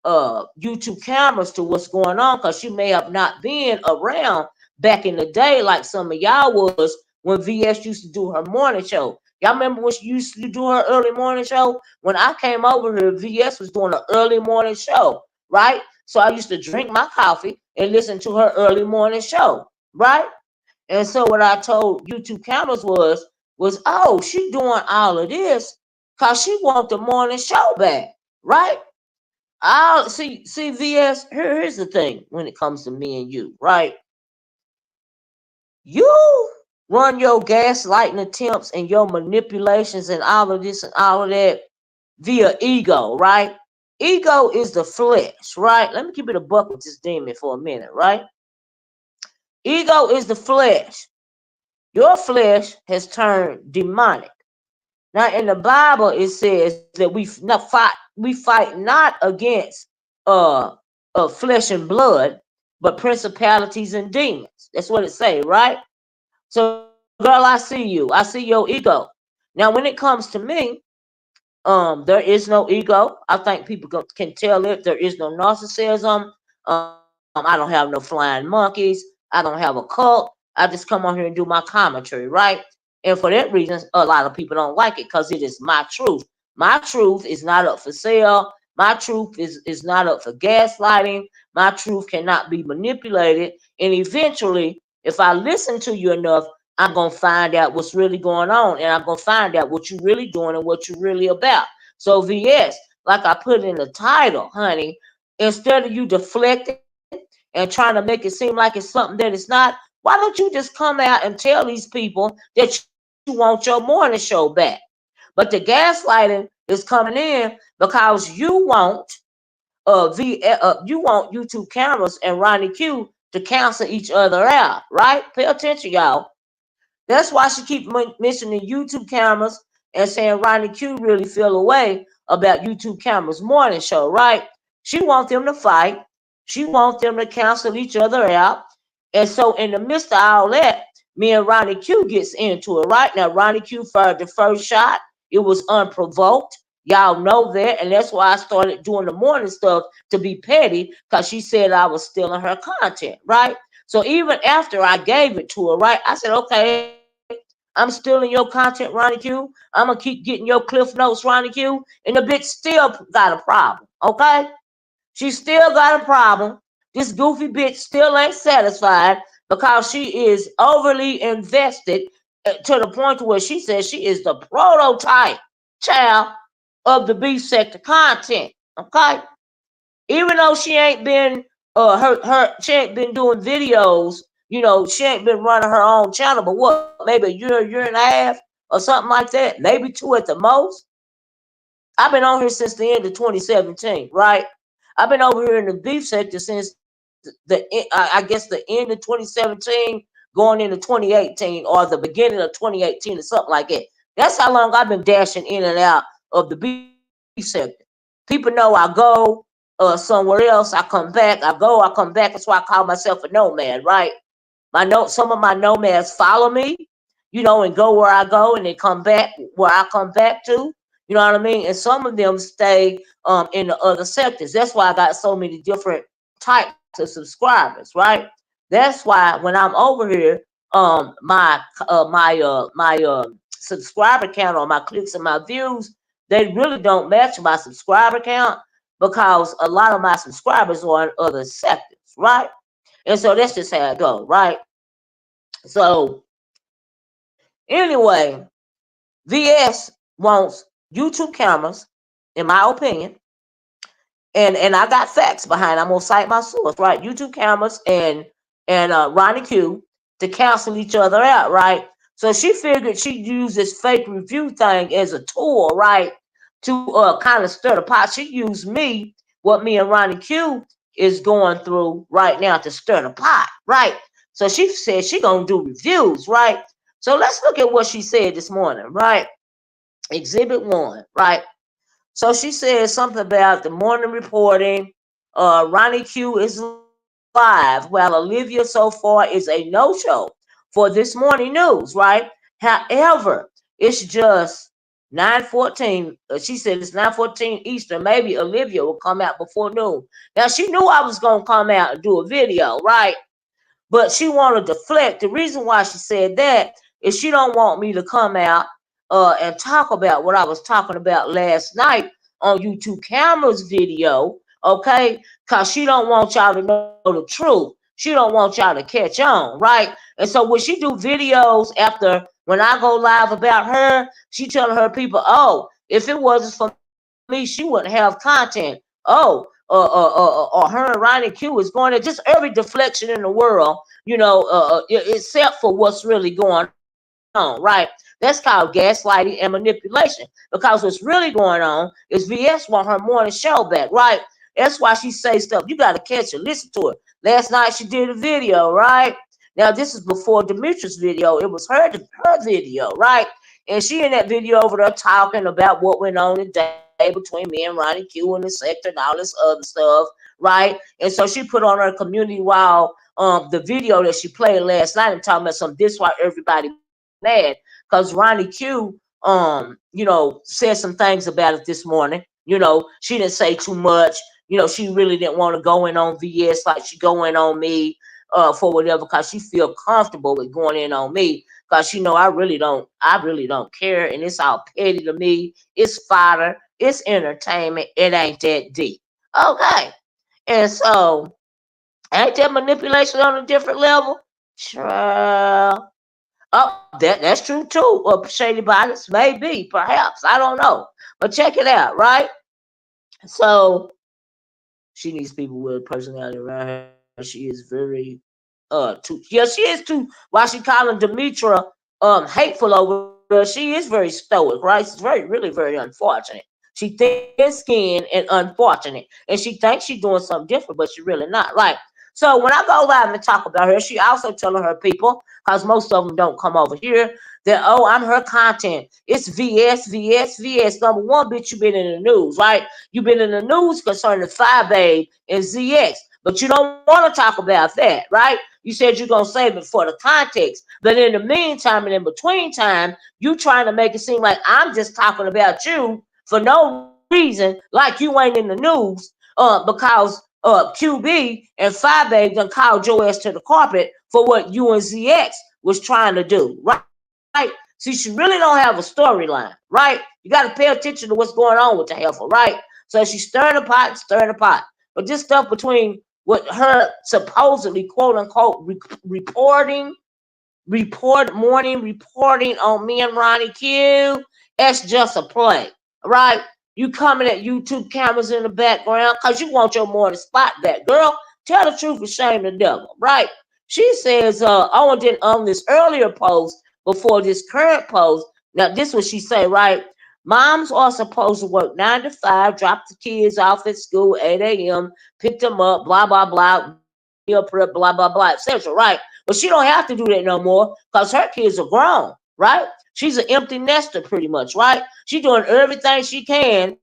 YouTube cameras to what's going on, because she may have not been around back in the day like some of y'all was when VS used to do her morning show. Y'all remember when she used to do her early morning show? When I came over here, VS was doing an early morning show, right? So I used to drink my coffee and listen to her early morning show, right? And so what I told YouTube cameras was, oh, she doing all of this because she want the morning show back, right? I'll see VS. Here's the thing when it comes to me and you, right? You run your gaslighting attempts and your manipulations and all of this and all of that via ego, right? Ego is the flesh, right? Let me keep it a buck with this demon for a minute, right? Ego is the flesh. Your flesh has turned demonic. Now in the Bible it says that we fight not against uh, flesh and blood, but principalities and demons. That's what it say, right? So girl, I see you. I see your ego. Now when it comes to me, there is no ego. I think people can tell it. There is no narcissism. I don't have no flying monkeys. I don't have a cult. I just come on here and do my commentary, right? And for that reason, a lot of people don't like it because it is my truth. My truth is not up for sale. My truth is not up for gaslighting. My truth cannot be manipulated. And eventually, if I listen to you enough, I'm gonna find out what's really going on, and I'm gonna find out what you're really doing and what you're really about. So VS, like I put in the title, honey, instead of you deflecting and trying to make it seem like it's something that it's not, why don't you just come out and tell these people that you want your morning show back? But the gaslighting is coming in because you want YouTube cameras and Ronnie Q to cancel each other out, right? Pay attention, y'all. That's why she keep mentioning YouTube cameras and saying Ronnie Q really feel away about YouTube cameras morning show, right? She wants them to fight. She wants them to cancel each other out. And so in the midst of all that, me and Ronnie Q gets into it, right? Now Ronnie Q fired the first shot. It was unprovoked. Y'all know that. And that's why I started doing the morning stuff to be petty, because she said I was stealing her content, right? So even after I gave it to her, right, I said, okay, I'm stealing your content, Ronnie Q. I'm gonna keep getting your cliff notes, Ronnie Q. And the bitch still got a problem, okay? She still got a problem. This goofy bitch still ain't satisfied because she is overly invested to the point where she says she is the prototype child of the beef sector content, okay? Even though she ain't been she ain't been doing videos, she ain't been running her own channel, but what, maybe a year and a half or something like that, maybe two at the most. I've been on here since the end of 2017, right? I've been over here in the beef sector since I guess the end of 2017 going into 2018 or the beginning of 2018 or something like that. That's how long I've been dashing in and out of the beef sector. People know I go somewhere else, I come back, I come back. That's why I call myself a nomad, right? Some of my nomads follow me, and go where I go and they come back where I come back to. You know what I mean? And some of them stay in the other sectors. That's why I got so many different types of subscribers, right? That's why when I'm over here, my subscriber count or my clicks and my views, they really don't match my subscriber count because a lot of my subscribers are in other sectors, right? And so that's just how it goes, right? So anyway, VS wants YouTube cameras, in my opinion, and I got facts behind it. I'm gonna cite my source, right? YouTube cameras and Ronnie Q to cancel each other out, right? So she figured she'd use this fake review thing as a tool, right, to kind of stir the pot. She used me, what me and Ronnie Q is going through right now, to stir the pot, right? So she said she gonna do reviews, right? So let's look at what she said this morning, right? Exhibit 1, right? So she said something about the morning reporting. Ronnie Q is live, while Olivia so far is a no-show for this morning news, right? However, it's just 9:14. She said it's 9:14 Eastern. Maybe Olivia will come out before noon. Now she knew I was gonna come out and do a video, right? But she wanted to deflect. The reason why she said that is she don't want me to come out and talk about what I was talking about last night on YouTube Camera's video, okay? Because she don't want y'all to know the truth. She don't want y'all to catch on, right? And so when she do videos after when I go live about her, she telling her people, oh, if it wasn't for me, she wouldn't have content. Oh, or her and Ronnie Q is going to just every deflection in the world, except for what's really going on, right? That's called gaslighting and manipulation. Because what's really going on is VS want her morning show back, right? That's why she say stuff. You got to catch it, listen to it. Last night she did a video, right? Now this is before Demetrius' video. It was her video, right? And she in that video over there talking about what went on today between me and Ronnie Q and the sector and all this other stuff, right? And so she put on her community wall the video that she played last night and talking about some this why everybody mad. Because Ronnie Q said some things about it this morning. She didn't say too much. She really didn't want to go in on VS like she going on me for whatever because she feel comfortable with going in on me because I really don't care and it's all petty to me. It's fodder, it's entertainment, it ain't that deep. Okay. And so ain't that manipulation on a different level? Sure. Oh, that's true too. Shady Bodies, maybe, perhaps. I don't know. But check it out, right? So she needs people with personality around her. She is very she is too while she calling Demetra hateful over her, she is very stoic, right? She's really very unfortunate. She thin skinned and unfortunate. And she thinks she's doing something different, but she really not. Right. So when I go live and talk about her, she also telling her people, because most of them don't come over here, that oh, I'm her content. It's VS, VS, VS. Number one, bitch, you been in the news, right? You've been in the news concerning Fire Babe and ZX. But you don't want to talk about that, right? You said you're gonna save it for the context. But in the meantime and in between time, you trying to make it seem like I'm just talking about you for no reason, like you ain't in the news, because QB and Fire Babe done called your ass to the carpet for what you and ZX was trying to do, right? See, she really don't have a storyline, right? You got to pay attention to what's going on with the heifer, right? So she's stirring the pot and stirring the pot. But this stuff between what her supposedly quote unquote morning reporting on me and Ronnie Q, that's just a play, right? You coming at YouTube cameras in the background because you want your morning spot back, girl. Tell the truth and shame the devil, right? She says, oh, and then on this earlier post before this current post, now this what she say, right? Moms are supposed to work 9 to 5, drop the kids off at school 8 a.m., pick them up, blah blah blah, meal prep, blah blah blah, etc. Right? But she don't have to do that no more because her kids are grown, right? She's an empty nester pretty much, right? She's doing everything she can,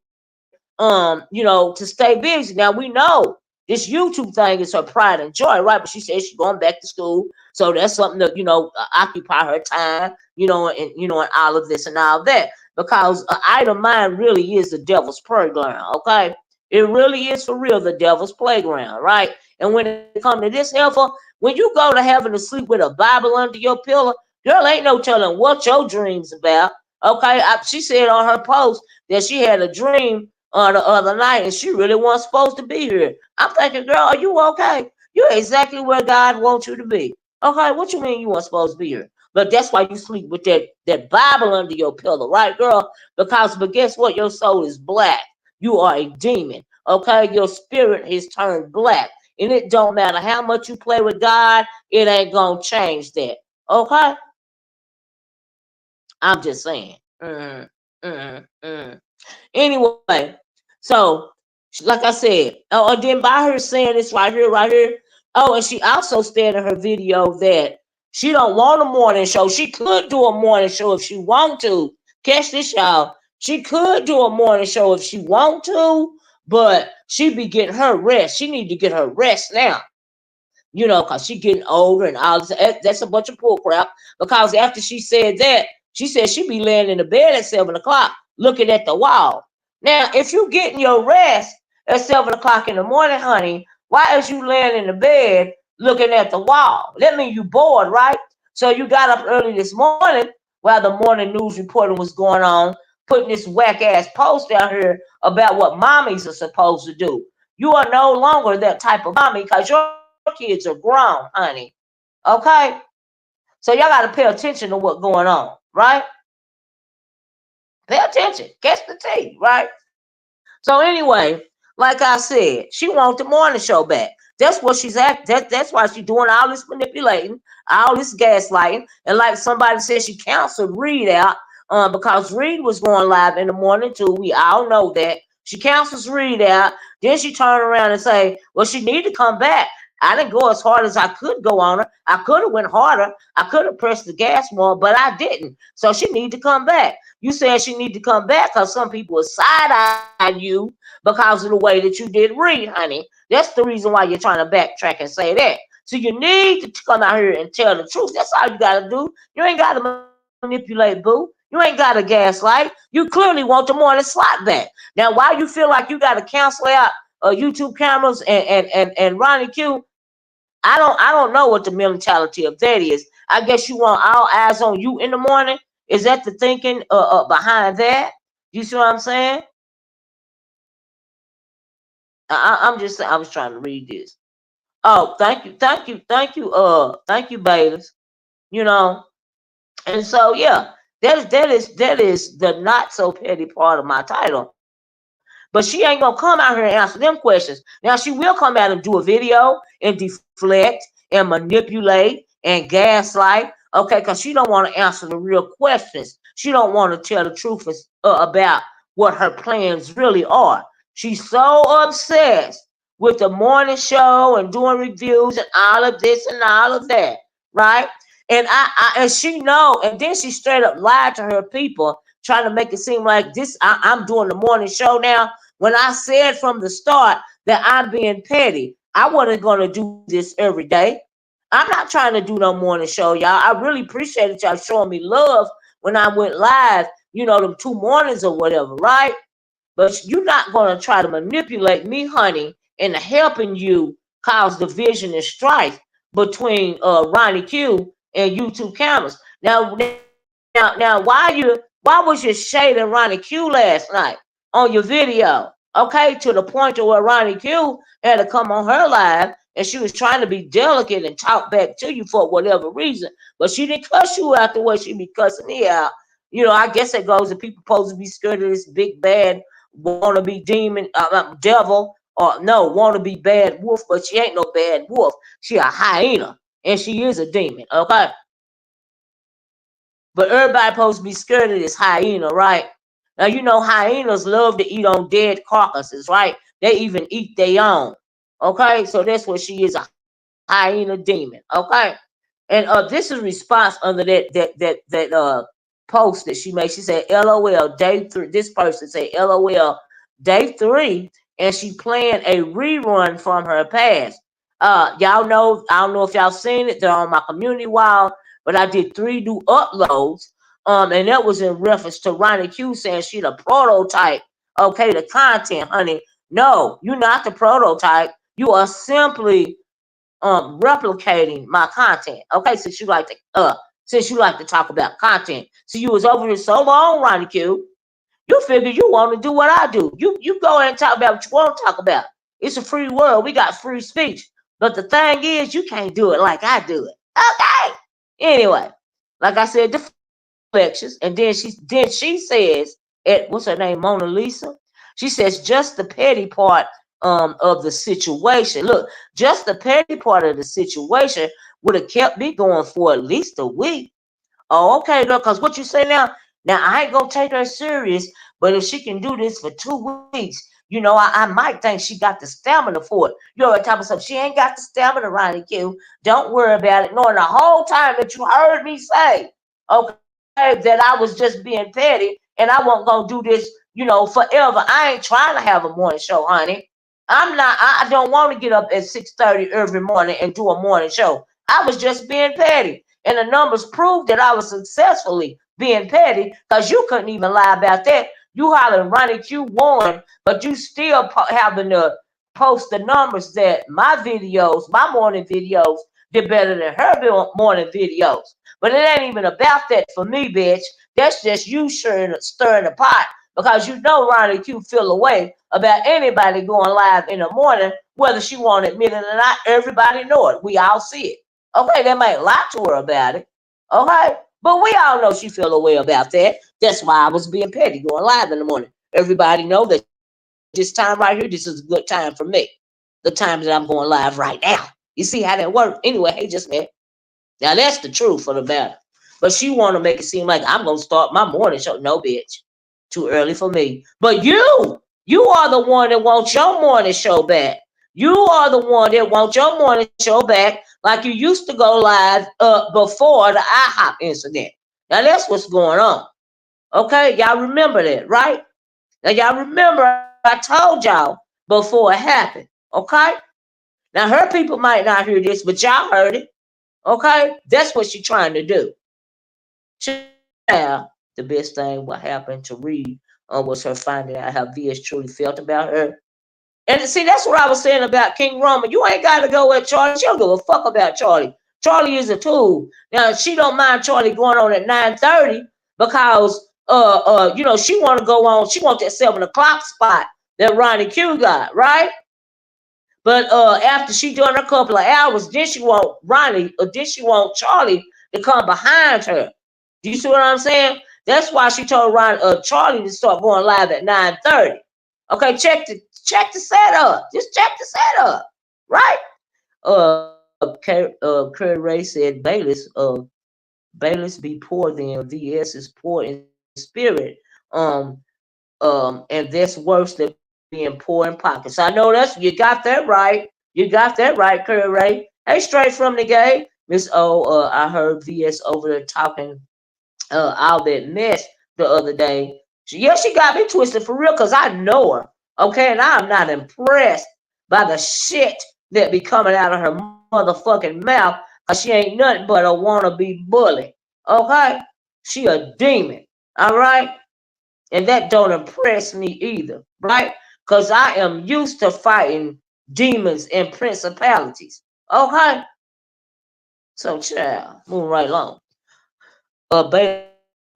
to stay busy. Now we know this YouTube thing is her pride and joy, right? But she says she's going back to school, so that's something to occupy her time, and all of this and all that. Because an idle mind really is the devil's playground, okay? It really is for real the devil's playground, right? And when it comes to this heifer, when you go to heaven to sleep with a Bible under your pillow, girl, ain't no telling what your dreams about. Okay, she said on her post that she had a dream the other night and she really wasn't supposed to be here. I'm thinking, girl, are you okay? You're exactly where God wants you to be. Okay, what you mean you weren't supposed to be here? But that's why you sleep with that Bible under your pillow, right, girl? But guess what? Your soul is black. You are a demon. Okay, your spirit is turned black, and it don't matter how much you play with God, it ain't gonna change that. Okay, I'm just saying. Anyway, so like I said, oh, and then by her saying this right here. Oh, and she also said in her video that she don't want a morning show. She could do a morning show if she want to. Catch this, y'all. She could do a morning show if she want to, but she be getting her rest. She need to get her rest now. Cause she getting older and all this. That's a bunch of bull crap. Because after she said that, She said she be laying in the bed at 7 o'clock looking at the wall. Now, if you getting your rest at 7 o'clock in the morning, honey, why is you laying in the bed looking at the wall? That means you bored, right? So you got up early this morning while the morning news reporting was going on, putting this whack ass post down here about what mommies are supposed to do. You are no longer that type of mommy because your kids are grown, honey. Okay? So y'all got to pay attention to what's going on, right? Pay attention. Catch the tea, right? So anyway, like I said, she wants the morning show back. That's what she's at. That's why she's doing all this manipulating, all this gaslighting. And like somebody said, she canceled Reed out because Reed was going live in the morning too. We all know that. She cancels Reed out. Then she turned around and say, well, she need to come back. I didn't go as hard as I could go on her. I could have went harder. I could have pressed the gas more, but I didn't. So she need to come back. You said she need to come back because some people are side-eyeing you because of the way that you did Reed, honey. That's the reason why you're trying to backtrack and say that. So you need to come out here and tell the truth. That's all you got to do. You ain't got to manipulate, boo. You ain't got to gaslight. You clearly want the morning slot back. Now, why you feel like you got to cancel out YouTube cameras and Ronnie Q, I don't know what the mentality of that is. I guess you want all eyes on you in the morning. Is that the thinking behind that? You see what I'm saying? I'm just saying. I was trying to read this. Oh, thank you, Bayless. You know, and so yeah, that is the not so petty part of my title. But she ain't gonna come out here and answer them questions. Now she will come out and do a video and deflect and manipulate and gaslight. Okay, because she don't want to answer the real questions. She don't want to tell the truth about what her plans really are. She's so obsessed with the morning show and doing reviews and all of this and all of that, right? And she know, and then she straight up lied to her people, trying to make it seem like this. I'm doing the morning show now. When I said from the start that I'm being petty, I wasn't gonna do this every day. I'm not trying to do no morning show, y'all. I really appreciated y'all showing me love when I went live. Them 2 mornings or whatever, right? But you're not going to try to manipulate me, honey, into helping you cause division and strife between Ronnie Q and YouTube cameras. Now, why was you shading Ronnie Q last night on your video? Okay, to the point to where Ronnie Q had to come on her live and she was trying to be delicate and talk back to you for whatever reason, but she didn't cuss you out the way she be cussing me out. I guess it goes that people supposed to be scared of this big bad want to be demon, devil, or no, want to be bad wolf, but she ain't no bad wolf. She a hyena, and she is a demon. Okay, but everybody supposed to be scared of this hyena, right? Now hyenas love to eat on dead carcasses, right? They even eat their own. Okay, so that's what she is, a hyena demon. Okay, and this is response under that post that she made. She said, "LOL, day 3." This person said, "LOL, day 3," and she playing a rerun from her past. Y'all know, I don't know if y'all seen it. They're on my community wall, but I did 3 new uploads. And that was in reference to Ronnie Q saying she the prototype. Okay, the content, honey. No, you're not the prototype. You are simply replicating my content. Okay, since you like to talk about content. So you was over here so long, Ronnie Q. You figure you want to do what I do. You go ahead and talk about what you want to talk about. It's a free world. We got free speech. But the thing is, you can't do it like I do it. Okay. Anyway, like I said, deflections, and then she says, what's her name, Mona Lisa? She says just the petty part of the situation. Look, just the petty part of the situation would have kept me going for at least a week. Oh, okay, look, because what you say now, I ain't gonna take her serious, but if she can do this for 2 weeks, I might think she got the stamina for it. You know what type of stuff? She ain't got the stamina, Ronnie Q. Don't worry about it. Knowing the whole time that you heard me say, okay, that I was just being petty and I won't go do this, forever. I ain't trying to have a morning show, honey. I don't want to get up at 6:30 every morning and do a morning show. I was just being petty. And the numbers prove that I was successfully being petty, because you couldn't even lie about that. You hollering Ronnie Q won, but you still having to post the numbers that my videos, my morning videos, did better than her morning videos. But it ain't even about that for me, bitch. That's just you stirring the pot, because you know Ronnie Q feel away about anybody going live in the morning, whether she want to admit it or not. Everybody know it. We all see it. Okay, they might lie to her about it. Okay, but we all know she feel away about that. That's why I was being petty going live in the morning. Everybody know that this time right here, this is a good time for me. The time that I'm going live right now. You see how that works? Anyway, hey, just man. Now that's the truth for the matter. But she want to make it seem like I'm gonna start my morning show. No, bitch, too early for me. But you are the one that wants your morning show back. You are the one that wants your morning show back, like you used to go live before the IHOP incident. Now that's what's going on. Okay, y'all remember that, right? Now y'all remember I told y'all before it happened. Okay. Now her people might not hear this, but y'all heard it. Okay, that's what she's trying to do. Child, the best thing what happened to Reed was her finding out how VS truly felt about her. And see, that's what I was saying about King Roman. You ain't got to go with Charlie. She don't give a fuck about Charlie. Charlie is a tool. Now she don't mind Charlie going on at 9:30 because she want to go on. She want that 7 o'clock spot that Ronnie Q got, right? But after she done a couple of hours, then she want Ronnie, or then she want Charlie to come behind her. Do you see what I'm saying? That's why she told Charlie to start going live at 9:30. Okay, check the setup. Just check the setup, right? Curry Ray said Bayless be poor then VS is poor in spirit. And that's worse than being poor in pockets. I know you got that right. You got that right, Curry Ray. Hey, straight from the gate. Miss O, I heard VS over there talking all that mess the other day. She got me twisted for real because I know her. Okay, and I'm not impressed by the shit that be coming out of her motherfucking mouth because she ain't nothing but a wannabe bully. Okay? She a demon. All right? And that don't impress me either, right? Because I am used to fighting demons and principalities. Okay? So, child, moving right along. Baylor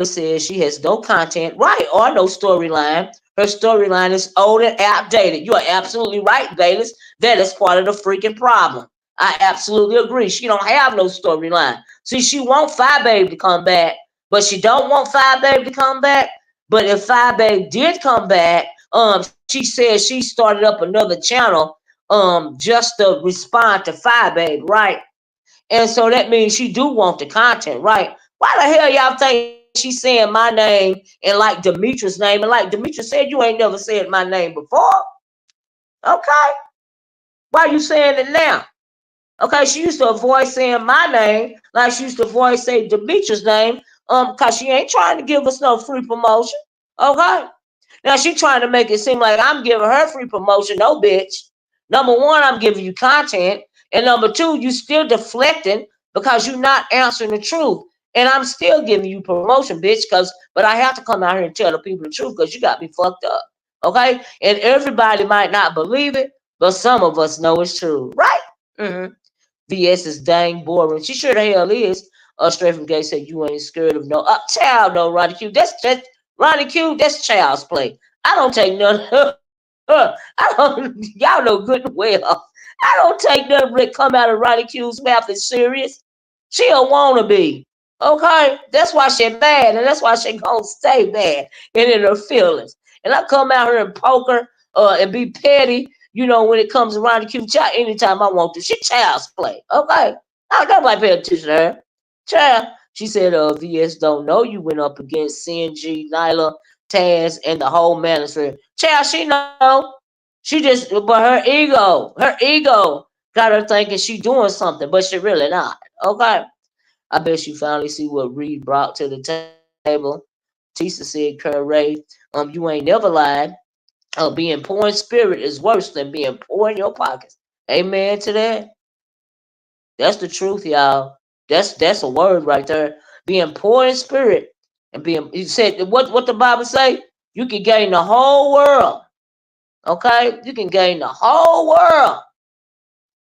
says she has no content, right, or no storyline. Her storyline is old and outdated. You are absolutely right, Bayless. That is part of the freaking problem. I absolutely agree. She don't have no storyline. See, she want Fire Babe to come back, but she don't want Fire Babe to come back. But if Fire Babe did come back, she said she started up another channel, just to respond to Fire Babe, right? And so that means she do want the content, right? Why the hell y'all think she's saying my name and like Demetrius' name? And like Demetrius said, you ain't never said my name before. Okay? Why are you saying it now? Okay, she used to avoid saying my name, like she used to avoid saying Demetrius' name, because she ain't trying to give us no free promotion. Okay? Now she trying to make it seem like I'm giving her free promotion. No, bitch. Number one, I'm giving you content. And number two, you still deflecting because you're not answering the truth. And I'm still giving you promotion, bitch, but I have to come out here and tell the people the truth because you got me fucked up. Okay? And everybody might not believe it, but some of us know it's true. Right? Mm-hmm. VS is dang boring. She sure the hell is. Straight from Gay said you ain't scared of no child, no Ronnie Q. That's just Ronnie Q. That's child's play. I don't take none. I don't. Y'all know good and well. I don't take nothing that come out of Ronnie Q's mouth is serious. She don't want to be. Okay, that's why she mad, and that's why she gonna stay mad and in her feelings. And I come out here and poke her, and be petty. When it comes around the cute child, anytime I want to. She child's play. Okay. I don't like paying attention to her. Child. She said, VS don't know you went up against CNG, Nyla, Taz, and the whole manager. Child, she know. But her ego got her thinking she doing something, but she really not. Okay. I bet you finally see what Reed brought to the table. Tisa said, Curry, you ain't never lied. Being poor in spirit is worse than being poor in your pockets. Amen to that. That's the truth, y'all. That's a word right there. Being poor in spirit and being. He said what the Bible say. You can gain the whole world. Okay, you can gain the whole world.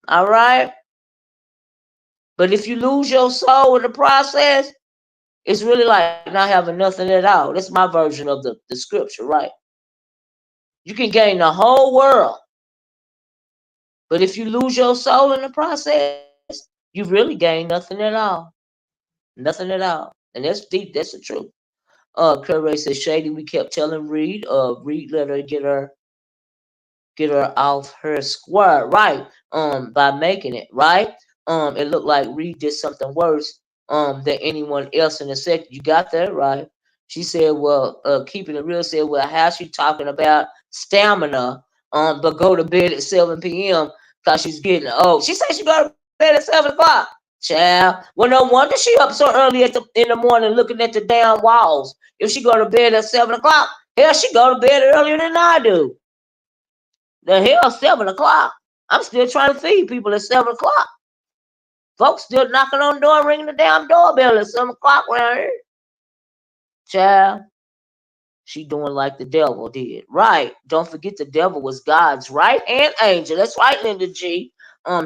All right, but if you lose your soul in the process, it's really like not having nothing at all. That's my version of the scripture, right? You can gain the whole world, but if you lose your soul in the process, you've really gained nothing at all. Nothing at all. And that's deep. That's the truth. Curry says Shady, we kept telling Reed, Reed let her get her off her square, right? By making it, right? It looked like Reed did something worse than anyone else in the sector. You got that right. She said, well, keeping it real said, well, how's she talking about stamina? But go to bed at 7 p.m. because she's getting old. She said she go to bed at 7 o'clock. Child. Well, no wonder she up so early in the morning looking at the damn walls. If she go to bed at 7 o'clock, hell, she go to bed earlier than I do. The hell, 7 o'clock. I'm still trying to feed people at 7 o'clock. Folks still knocking on the door, ringing the damn doorbell at 7 o'clock around here. Child, she doing like the devil did. Right. Don't forget the devil was God's right hand angel. That's right, Linda G.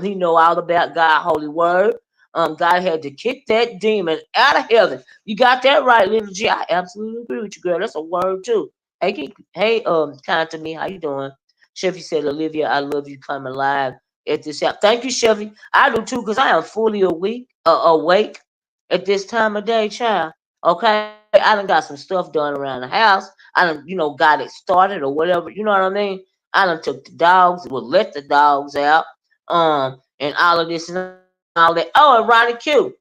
He know all about God's holy word. God had to kick that demon out of heaven. You got that right, Linda G. I absolutely agree with you, girl. That's a word too. Hey, kind to me. How you doing? Chevy said, Olivia, I love you coming live at this hour. Thank you, Chevy. I do too, because I am fully awake at this time of day, child. Okay, I done got some stuff done around the house. I done, got it started or whatever. You know what I mean? I done took the dogs, well, let the dogs out, and all of this and all that. Oh, and Ronnie Q,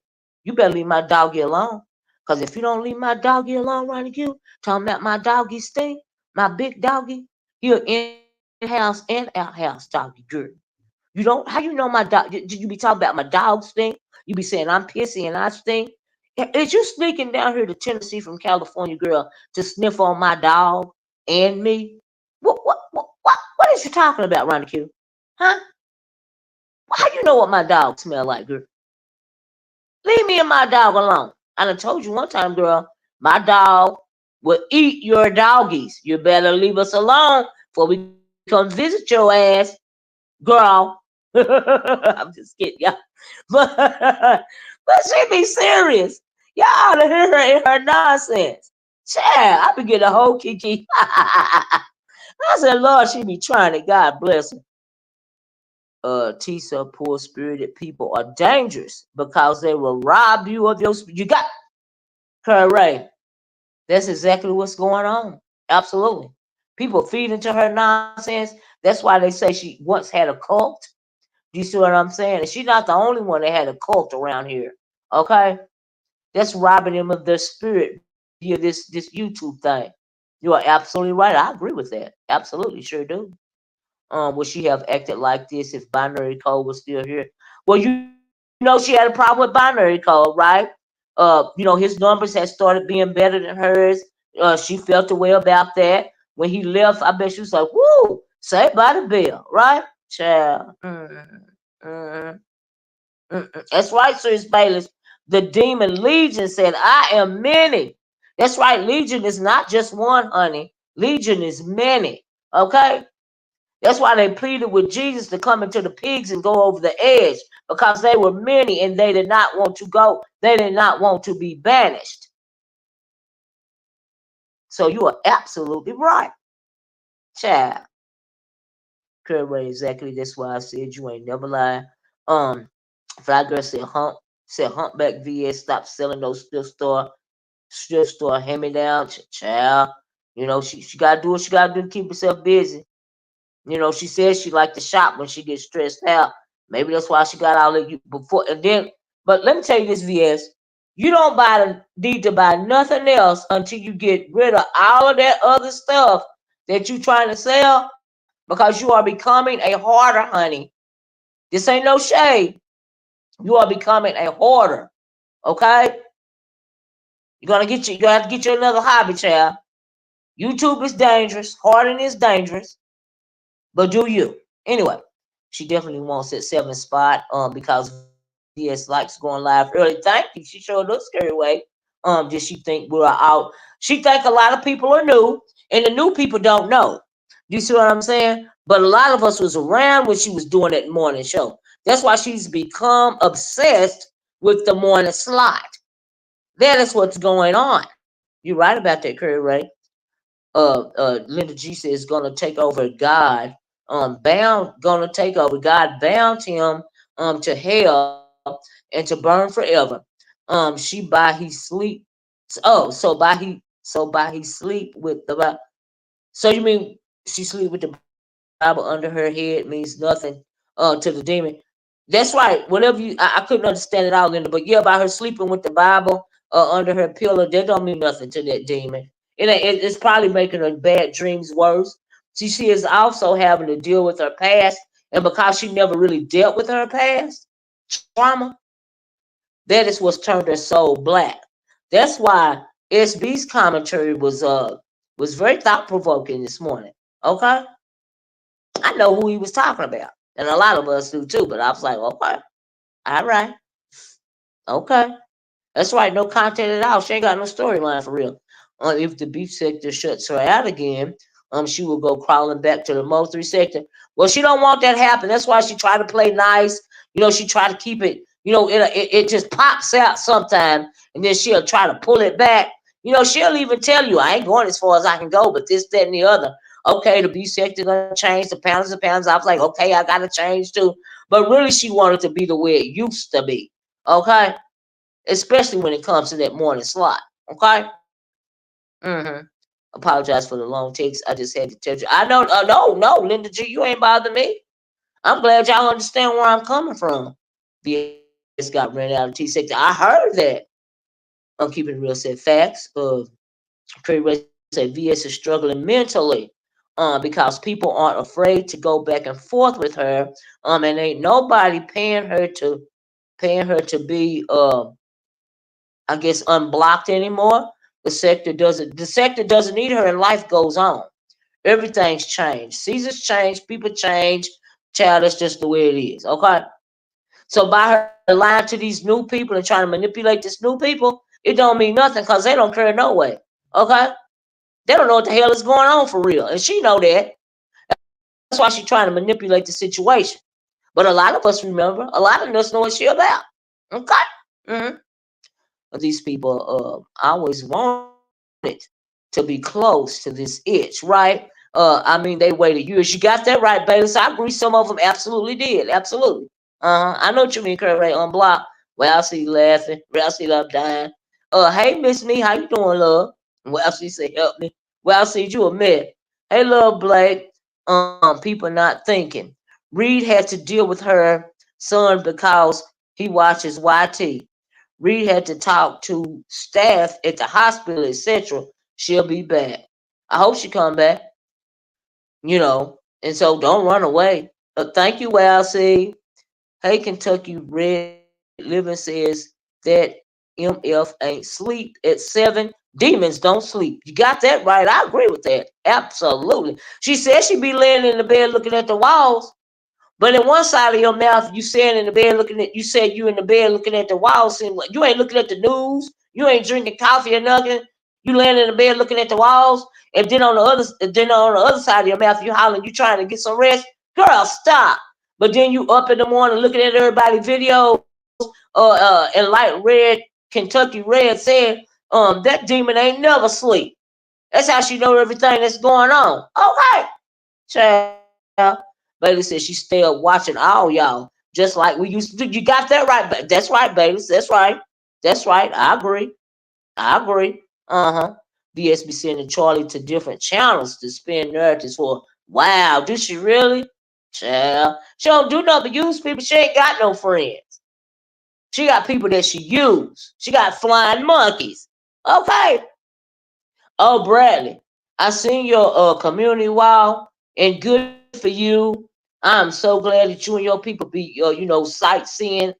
you better leave my doggy alone. Cause if you don't leave my doggy alone, Ronnie Q, talking about my doggy stink, my big doggy, he an in-house and out-house doggy girl. You don't? How you know my dog? Did you be talking about my dog stink? You be saying I'm pissy and I stink? Is you sneaking down here to Tennessee from California, girl, to sniff on my dog and me? What is you talking about, Ronnie Q? Huh? How you know what my dog smell like, girl? Leave me and my dog alone. I done told you one time, girl, my dog will eat your doggies. You better leave us alone before we come visit your ass, girl. I'm just kidding, y'all. But, but she be serious. Y'all ought to hear her in her nonsense. Child, I be getting a whole kiki. I said, Lord, she be trying it. God bless her. Tisa, poor spirited people are dangerous because they will rob you of your spirit. You got correct. That's exactly what's going on. Absolutely. People feed into her nonsense. That's why they say she once had a cult. Do you see what I'm saying? And she's not the only one that had a cult around here. Okay? That's robbing them of their spirit via this YouTube thing. You are absolutely right. I agree with that. Absolutely, sure do. Would she have acted like this if binary code was still here? Well, she had a problem with binary code, right? His numbers had started being better than hers. She felt a way about that. When he left, I bet she was like, "Woo, saved by the bell," right? Child. Mm, That's right, Sir Bayless. The demon Legion said, "I am many." That's right. Legion is not just one, honey. Legion is many. Okay. That's why they pleaded with Jesus to come into the pigs and go over the edge because they were many and they did not want to go. They did not want to be banished. So you are absolutely right, child. Correct, exactly. That's why I said you ain't never lie. Um, Fly Girl said Humpback VS stop selling those thrift store hand me down, child. She gotta do what she gotta do to keep herself busy. She says she like to shop when she gets stressed out. Maybe that's why she got all of you before. And then, but let me tell you this, VS. You don't need to buy nothing else until you get rid of all of that other stuff that you trying to sell because you are becoming a hoarder, honey. This ain't no shade. You are becoming a hoarder. Okay? You're gonna have to get you another hobby, child. YouTube is dangerous. Hoarding is dangerous. But do you? Anyway, she definitely wants that 7th spot because VS likes going live early. Thank you. She showed us scary way. Did she think we're out? She think a lot of people are new, and the new people don't know. You see what I'm saying? But a lot of us was around when she was doing that morning show. That's why she's become obsessed with the morning slot. That is what's going on. You're right about that, Curry Ray. Linda G says gonna take over God. Bound gonna take over. God bound him to hell and to burn forever. She by he sleep. So by he sleep with the Bible. So you mean she sleep with the Bible under her head means nothing to the demon? That's right. Whatever I couldn't understand it all, Linda. But yeah, about her sleeping with the Bible under her pillow, that don't mean nothing to that demon. It's probably making her bad dreams worse. See, she is also having to deal with her past, and because she never really dealt with her past trauma, that is what's turned her soul black. That's why SB's commentary was very thought provoking this morning. Okay, I know who he was talking about, and a lot of us do too. But I was like, okay, all right, okay. That's right, no content at all. She ain't got no storyline for real. If the beef sector shuts her out again, she will go crawling back to the Mo3 sector. Well, she don't want that to happen. That's why she try to play nice. She try to keep it. It just pops out sometime, and then she'll try to pull it back. She'll even tell you, I ain't going as far as I can go, but this, that, and the other. Okay, the beef sector gonna change. The pounds and pounds. I was like, okay, I gotta change too. But really, she wanted to be the way it used to be. Okay, especially when it comes to that morning slot. Okay. Mm-hmm. Apologize for the long takes. I just had to tell you. I know. No, Linda G, you ain't bothering me. I'm glad y'all understand where I'm coming from. VS got ran out of T sector. I heard that. I'm keeping it real. Said facts. Curry Ray said VS is struggling mentally. Because people aren't afraid to go back and forth with her. And ain't nobody paying her to be I guess unblocked anymore. The sector doesn't need her and life goes on. Everything's changed. Seasons change, people change. Child, that's just the way it is. Okay. So by her lying to these new people and trying to manipulate these new people, it don't mean nothing because they don't care no way. Okay? They don't know what the hell is going on for real. And she know that. That's why she's trying to manipulate the situation. But a lot of us remember, a lot of us know what she about. Okay? Mm-hmm. These people always wanted to be close to this itch, right? I mean, they waited years. You got that right, Bayless. I agree. Some of them absolutely did. Absolutely. I know what you mean, Kurt Ray. Unblocked. Well, I see you laughing. Well, I see love dying. Hey, Miss Me, how you doing, love? Well, she said, help me. Well, I see you a mess. Hey, love Blake. People not thinking. Reed had to deal with her son because he watches YT. Reed had to talk to staff at the hospital, etc. She'll be back. I hope she come back, and so don't run away. Thank you, Walsey. Hey, Kentucky Red Living says that MF ain't sleep at 7. Demons don't sleep. You got that right. I agree with that. Absolutely. She said she be laying in the bed looking at the walls. But in one side of your mouth, you saying in the bed looking at you said you in the bed looking at the wall, saying what you ain't looking at the news, you ain't drinking coffee or nothing. You laying in the bed looking at the walls, and then on the other side of your mouth, you hollering, you trying to get some rest. Girl, stop. But then you up in the morning looking at everybody videos, and like Red Kentucky Red said, that demon ain't never sleep. That's how she know everything that's going on. Okay, child. Bailey said she stay up watching all y'all, just like we used to do. You got that right. That's right, Bailey. That's right. That's right. I agree. I agree. Uh-huh. VS be sending Charlie to different channels to spin narratives for. Wow, do she really? Child. She don't do nothing but use people. She ain't got no friends. She got people that she use. She got flying monkeys. Okay. Oh, Bradley, I seen your community wall, and good for you. I'm so glad that you and your people be, sightseeing,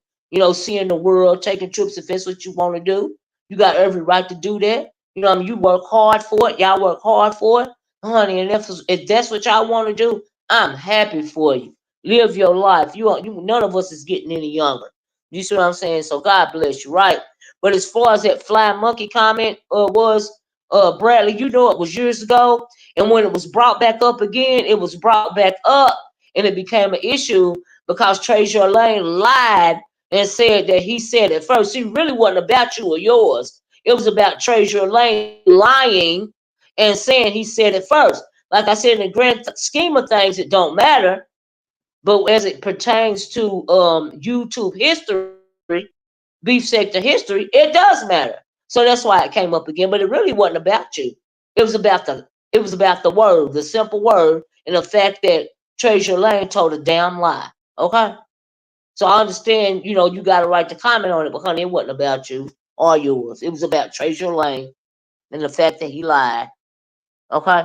seeing the world, taking trips if that's what you want to do. You got every right to do that. You work hard for it. Y'all work hard for it, honey. And if that's what y'all want to do, I'm happy for you. Live your life. None of us is getting any younger. You see what I'm saying? So God bless you, right? But as far as that flying monkey comment was, Bradley, you know it was years ago, and when it was brought back up again, it was brought back up, and it became an issue because Treasure Lane lied and said that he said it first. It really wasn't about you or yours. It was about Treasure Lane lying and saying he said it first. Like I said, in the grand scheme of things, it don't matter. But as it pertains to YouTube history, beef sector history, it does matter. So that's why it came up again. But it really wasn't about you. It was about the word, the simple word, and the fact that Treasure Lane told a damn lie. Okay? So I understand, you got a right to comment on it, but honey, it wasn't about you or yours. It was about Treasure Lane and the fact that he lied. Okay?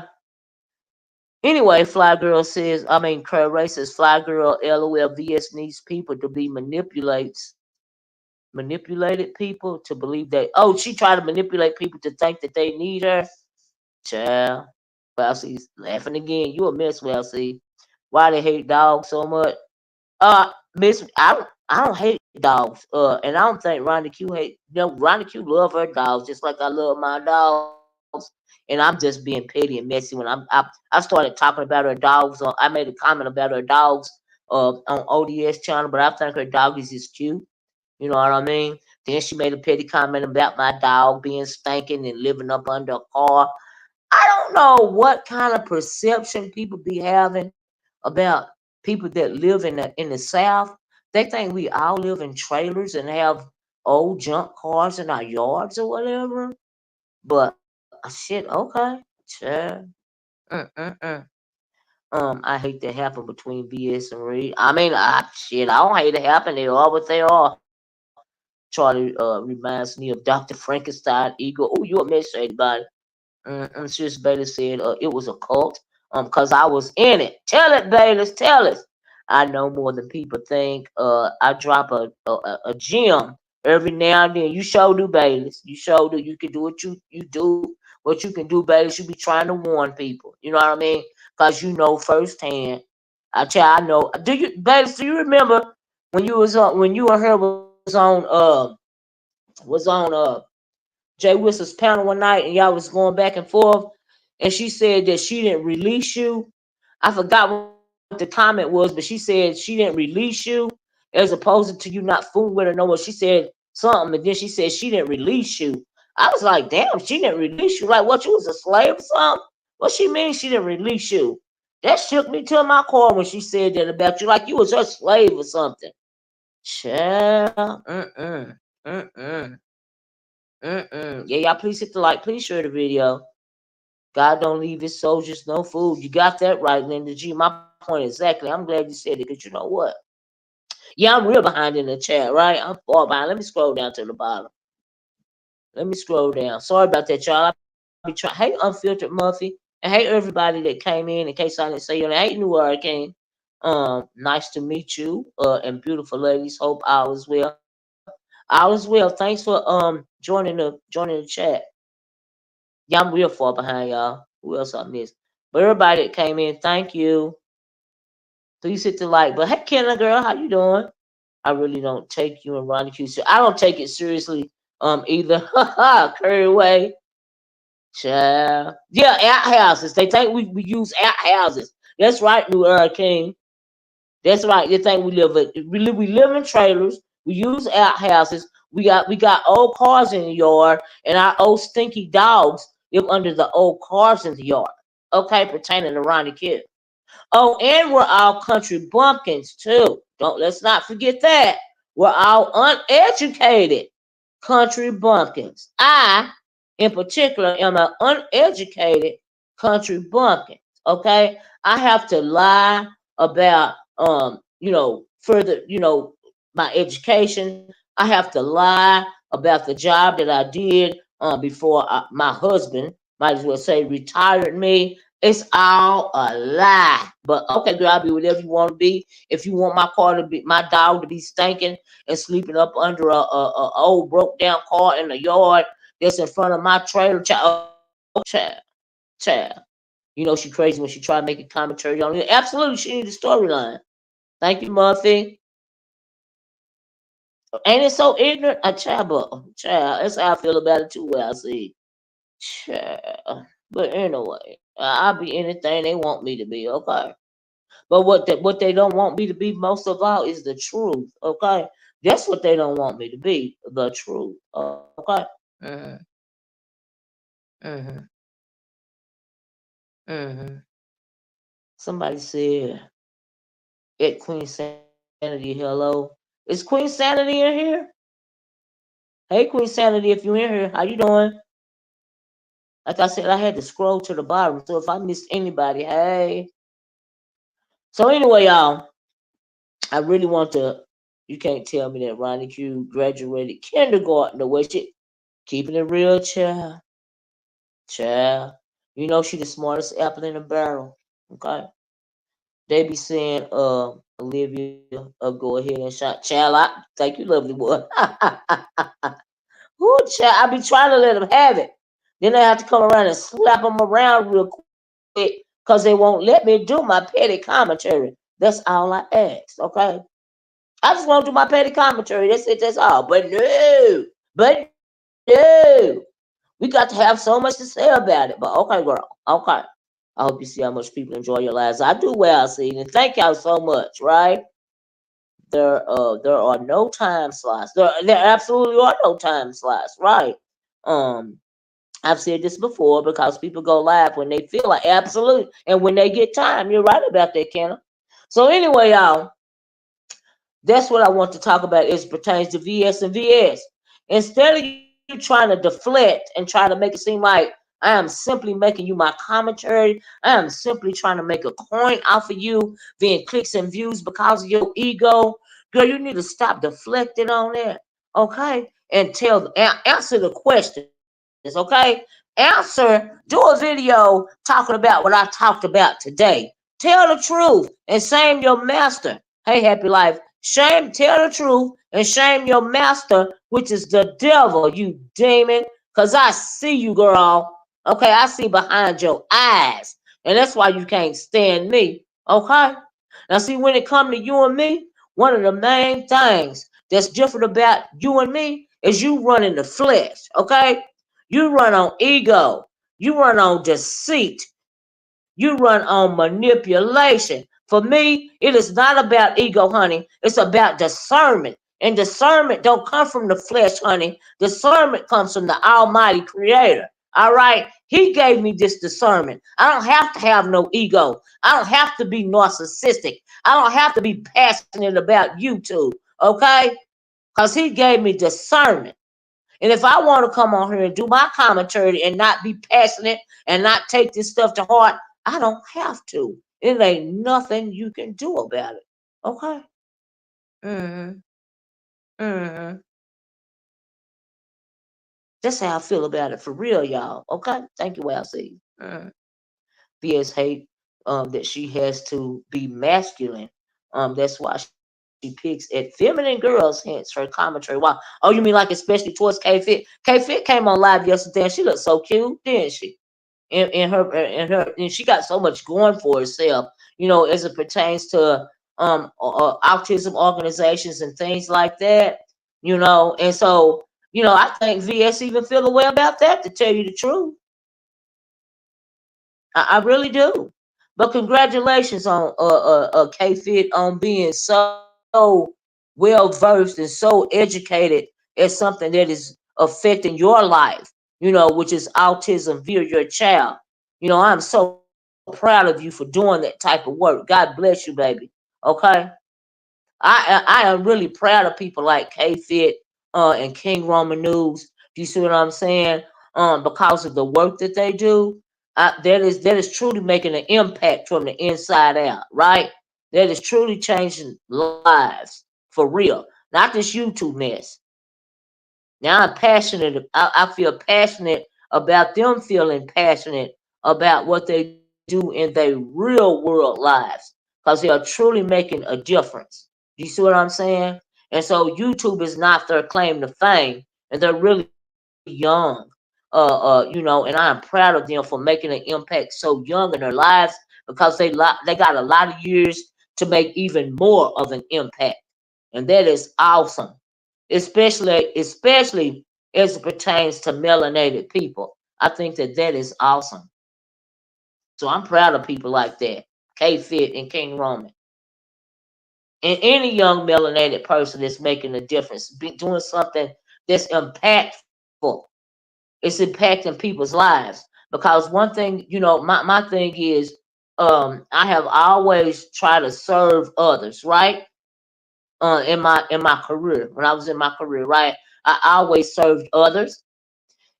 Anyway, Fly Girl says, Cray Ray says, Fly Girl LOL VS needs people to be manipulated people to believe that, oh, she tried to manipulate people to think that they need her. Child. Well, she's laughing again. You a mess, well, see. Why they hate dogs so much? Miss, I don't hate dogs. And I don't think Ronnie Q hate. Ronnie Q love her dogs just like I love my dogs. And I'm just being petty and messy when I started talking about her dogs. I made a comment about her dogs on ODS channel, but I think her doggies is cute. You know what I mean? Then she made a petty comment about my dog being stinking and living up under a car. I don't know what kind of perception people be having about people that live in the South. They think we all live in trailers and have old junk cars in our yards or whatever. But shit, okay, sure. Mm-mm-mm. I hate that happen between BS and Reed. Shit, I don't hate it happen. They are what they are. Charlie reminds me of Dr. Frankenstein, Eagle. Oh, you a mess, everybody. Sis Baylor said it was a cult. Cause I was in it. Tell it, Baylor. Tell us. I know more than people think. I drop a gem every now and then. You sure do, Baylor. You sure do. You can do what you do. What you can do, Baylor. You be trying to warn people. You know what I mean? Cause you know firsthand. I know. Baylor? Do you remember when you and her was on Jay Wilson's panel one night and y'all was going back and forth, and she said that she didn't release you. I forgot what the comment was, but she said she didn't release you as opposed to you not fooling with her no more. She said something, and then she said she didn't release you. I was like, damn, she didn't release you. Like, what, you was a slave or something? What she mean she didn't release you? That shook me to my core when she said that about you, like you was her slave or something. Child, yeah, y'all please hit the like, please share the video. God don't leave his soldiers no food. You got that right, Linda G. My point exactly. I'm glad you said it, because you know what? Yeah, I'm real behind in the chat, right? I'm far behind. Let me scroll down to the bottom. Let me scroll down. Sorry about that, y'all. I'll be trying. Hey, Unfiltered Muffy. And hey, everybody that came in case I didn't say your name. Hey, New Hurricane. Nice to meet you. And beautiful ladies. Hope all is well. All is well. Thanks for joining the chat. Yeah, I'm real far behind y'all. Who else I missed? But everybody that came in, thank you. Please hit the like. But hey, Kenna girl, how you doing? I really don't take you and Ronnie Q. I don't take it seriously. Either. Curry Way, child. Yeah, outhouses. They think we use outhouses. That's right, New King. That's right. They think we live in trailers. We use outhouses. We got old cars in the yard, and our old stinky dogs live under the old cars in the yard. Okay, pertaining to Ronnie Kid. Oh, and we're all country bumpkins too. Don't let's not forget that. We're all uneducated country bumpkins. I, in particular, am an uneducated country bumpkin. Okay, I have to lie about further my education. I have to lie about the job that I did before my husband, might as well say, retired me. It's all a lie. But okay, girl, I'll be whatever you want to be. If you want my dog to be stinking and sleeping up under a old broke down car in the yard that's in front of my trailer, child. Okay, child. You know she crazy when she try to make a commentary on it. Absolutely, she needs a storyline. Thank you, Muffy. Ain't it so ignorant? A child, but child, that's how I feel about it too. Well, I see, child. But anyway, I'll be anything they want me to be. Okay. But what they don't want me to be most of all is the truth. Okay. That's what they don't want me to be. The truth. Okay. Mm-hmm. Mm-hmm. Mm-hmm. Somebody said at Queen Sanity, hello. Is Queen Sanity in here? Hey Queen Sanity, if you in here, how you doing? Like I said, I had to scroll to the bottom. So if I missed anybody, hey. So anyway, y'all, I really want to. You can't tell me that Ronnie Q graduated kindergarten the way she keeping it real, child. Child, you know she the smartest apple in the barrel. Okay, they be saying, Olivia, go ahead and shot. Child, I thank you, lovely boy. Ooh, child, I be trying to let them have it. Then they have to come around and slap them around real quick because they won't let me do my petty commentary. That's all I ask, okay? I just want to do my petty commentary. That's it, that's all. But no. We got to have so much to say about it. But okay, girl. Okay. I hope you see how much people enjoy your lives. I do well, see, and thank y'all so much, right? There are no time slots. There absolutely are no time slots, right? Um I've said this before because people go live when they feel like absolute and when they get time. You're right about that, Kenna. So anyway, y'all, that's what I want to talk about as pertains to VS and VS. Instead of you trying to deflect and try to make it seem like I am simply making you my commentary, I am simply trying to make a coin off of you, being clicks and views because of your ego. Girl, you need to stop deflecting on that, okay? And answer the questions, okay? Do a video talking about what I talked about today. Tell the truth and shame your master. Hey, happy life. Tell the truth and shame your master, which is the devil, you demon. Cause I see you, girl. Okay, I see behind your eyes. And that's why you can't stand me. Okay? Now see, when it come to you and me, one of the main things that's different about you and me is you run in the flesh. Okay? You run on ego. You run on deceit. You run on manipulation. For me, it is not about ego, honey. It's about discernment. And discernment don't come from the flesh, honey. Discernment comes from the Almighty Creator. All right? He gave me this discernment. I don't have to have no ego. I don't have to be narcissistic. I don't have to be passionate about YouTube. Okay? Because he gave me discernment. And if I want to come on here and do my commentary and not be passionate and not take this stuff to heart, I don't have to. It ain't nothing you can do about it. Okay? Mm-hmm. Mm-hmm. That's how I feel about it for real, y'all. Okay? Thank you, LC. Mm. BS hate that she has to be masculine. That's why she picks at feminine girls, hence her commentary. Wow. Oh, you mean like especially towards K Fit? K Fit came on live yesterday and she looked so cute, didn't she? And she got so much going for herself, as it pertains to autism organizations and things like that, and so I think VS even feel a way about that, to tell you the truth. I really do. But congratulations on K Fit on being so well versed and so educated at something that is affecting your life, which is autism via your child. I'm so proud of you for doing that type of work. God bless you, baby. Okay. I am really proud of people like K Fit and King Roman News. Do you see what I'm saying? Because of the work that they do, that is truly making an impact from the inside out, right? That is truly changing lives for real. Not this YouTube mess. Now I'm passionate. I feel passionate about them feeling passionate about what they do in their real world lives because they are truly making a difference. Do you see what I'm saying? And so YouTube is not their claim to fame, and they're really young. And I am proud of them for making an impact so young in their lives because they got a lot of years to make even more of an impact, and that is awesome. especially as it pertains to melanated people. I think that that is awesome. So I'm proud of people like that, K Fit and King Roman, and any young melanated person that's making a difference, doing something that's impactful. It's impacting people's lives. Because one thing, my thing is, I have always tried to serve others, right? In my career, when I was in my career, right? I always served others,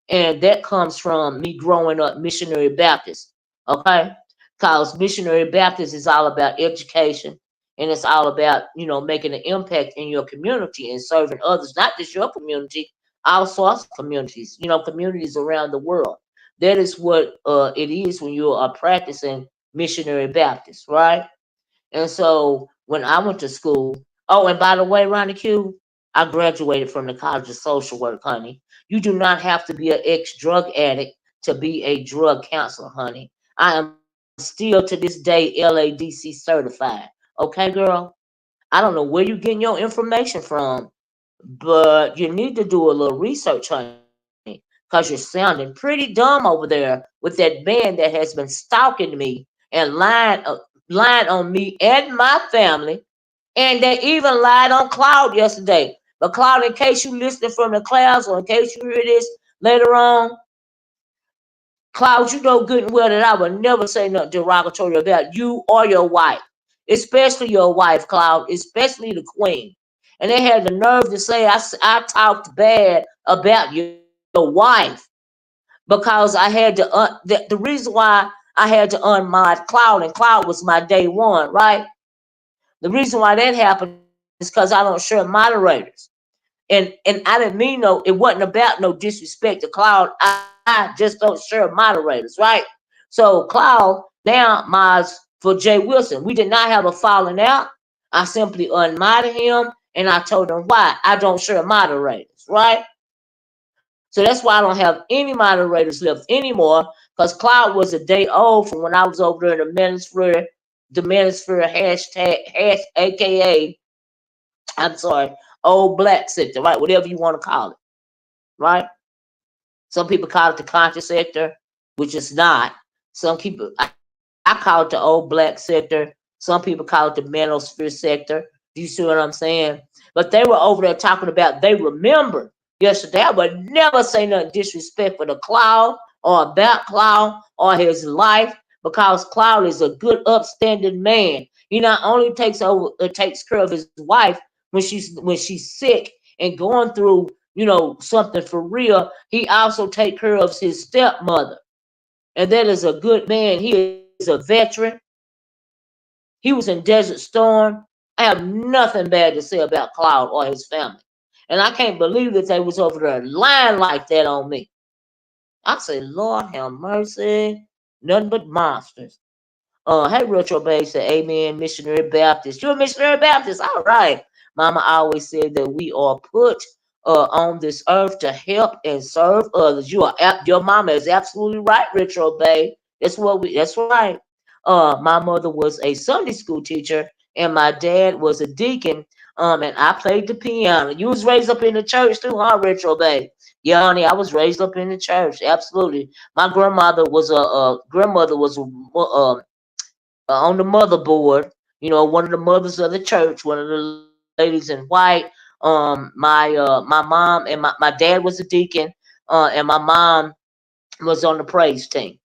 and that comes from me growing up missionary Baptist. Okay, because missionary Baptist is all about education, and it's all about making an impact in your community and serving others, not just your community, all sorts of communities, communities around the world. That is what it is when you are practicing missionary Baptist, right? And so when I went to school, oh, and by the way, Ronnie Q, I graduated from the College of Social Work, honey. You do not have to be an ex drug addict to be a drug counselor, honey. I am still to this day LADC certified. Okay, girl? I don't know where you're getting your information from, but you need to do a little research, honey, because you're sounding pretty dumb over there with that man that has been stalking me and lying on me and my family, and they even lied on Cloud yesterday. But Cloud, in case you listening from the clouds, or in case you hear this later on, Cloud, you know good and well that I would never say nothing derogatory about you or your wife, especially your wife, Cloud, especially the queen. And they had the nerve to say I talked bad about your wife because I had to. The reason why I had to unmod Cloud, and Cloud was my day one, right? The reason why that happened is because I don't share moderators. And I didn't mean no, it wasn't about no disrespect to Cloud. I just don't share moderators, right? So Cloud now mods for Jay Wilson. We did not have a falling out. I simply unmodded him and I told him why I don't share moderators, right? So that's why I don't have any moderators left anymore, because Cloud was a day old from when I was over there in the Manosphere hashtag aka, I'm sorry, old black sector, right? Whatever you want to call it, right? Some people call it the conscious sector, which is not. Some people, I call it the old black sector. Some people call it the manosphere sector. Do you see what I'm saying? But they were over there talking about, they remember yesterday. I would never say nothing disrespectful to Cloud or about Cloud or his life, because Cloud is a good, upstanding man. He not only takes care of his wife when she's sick and going through something for real. He also take care of his stepmother, and that is a good man. He is a veteran. He was in Desert Storm. I have nothing bad to say about Cloud or his family, and I can't believe that they was over there lying like that on me. I say, Lord have mercy, nothing but monsters. Hey, Retro Bay said, Amen, missionary Baptist. You're a missionary Baptist. All right. Mama always said that we are put on this earth to help and serve others. Your mama is absolutely right, Retro Bay. That's right. My mother was a Sunday school teacher and my dad was a deacon. And I played the piano. You was raised up in the church too, huh, Retro Bay? Yeah, honey, I was raised up in the church. Absolutely. My grandmother was on the motherboard. One of the mothers of the church, one of the ladies in white. My mom and my dad was a deacon, and my mom was on the praise team.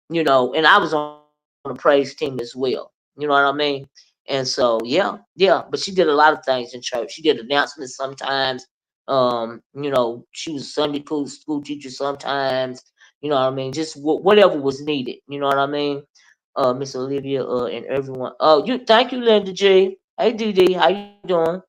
And I was on the praise team as well. You know what I mean? And so yeah. But she did a lot of things in church. She did announcements sometimes. She was Sunday school teacher sometimes. You know what I mean? Just whatever was needed. You know what I mean? Miss Olivia, and everyone. Oh, thank you, Linda G. Hey, DD, how you doing?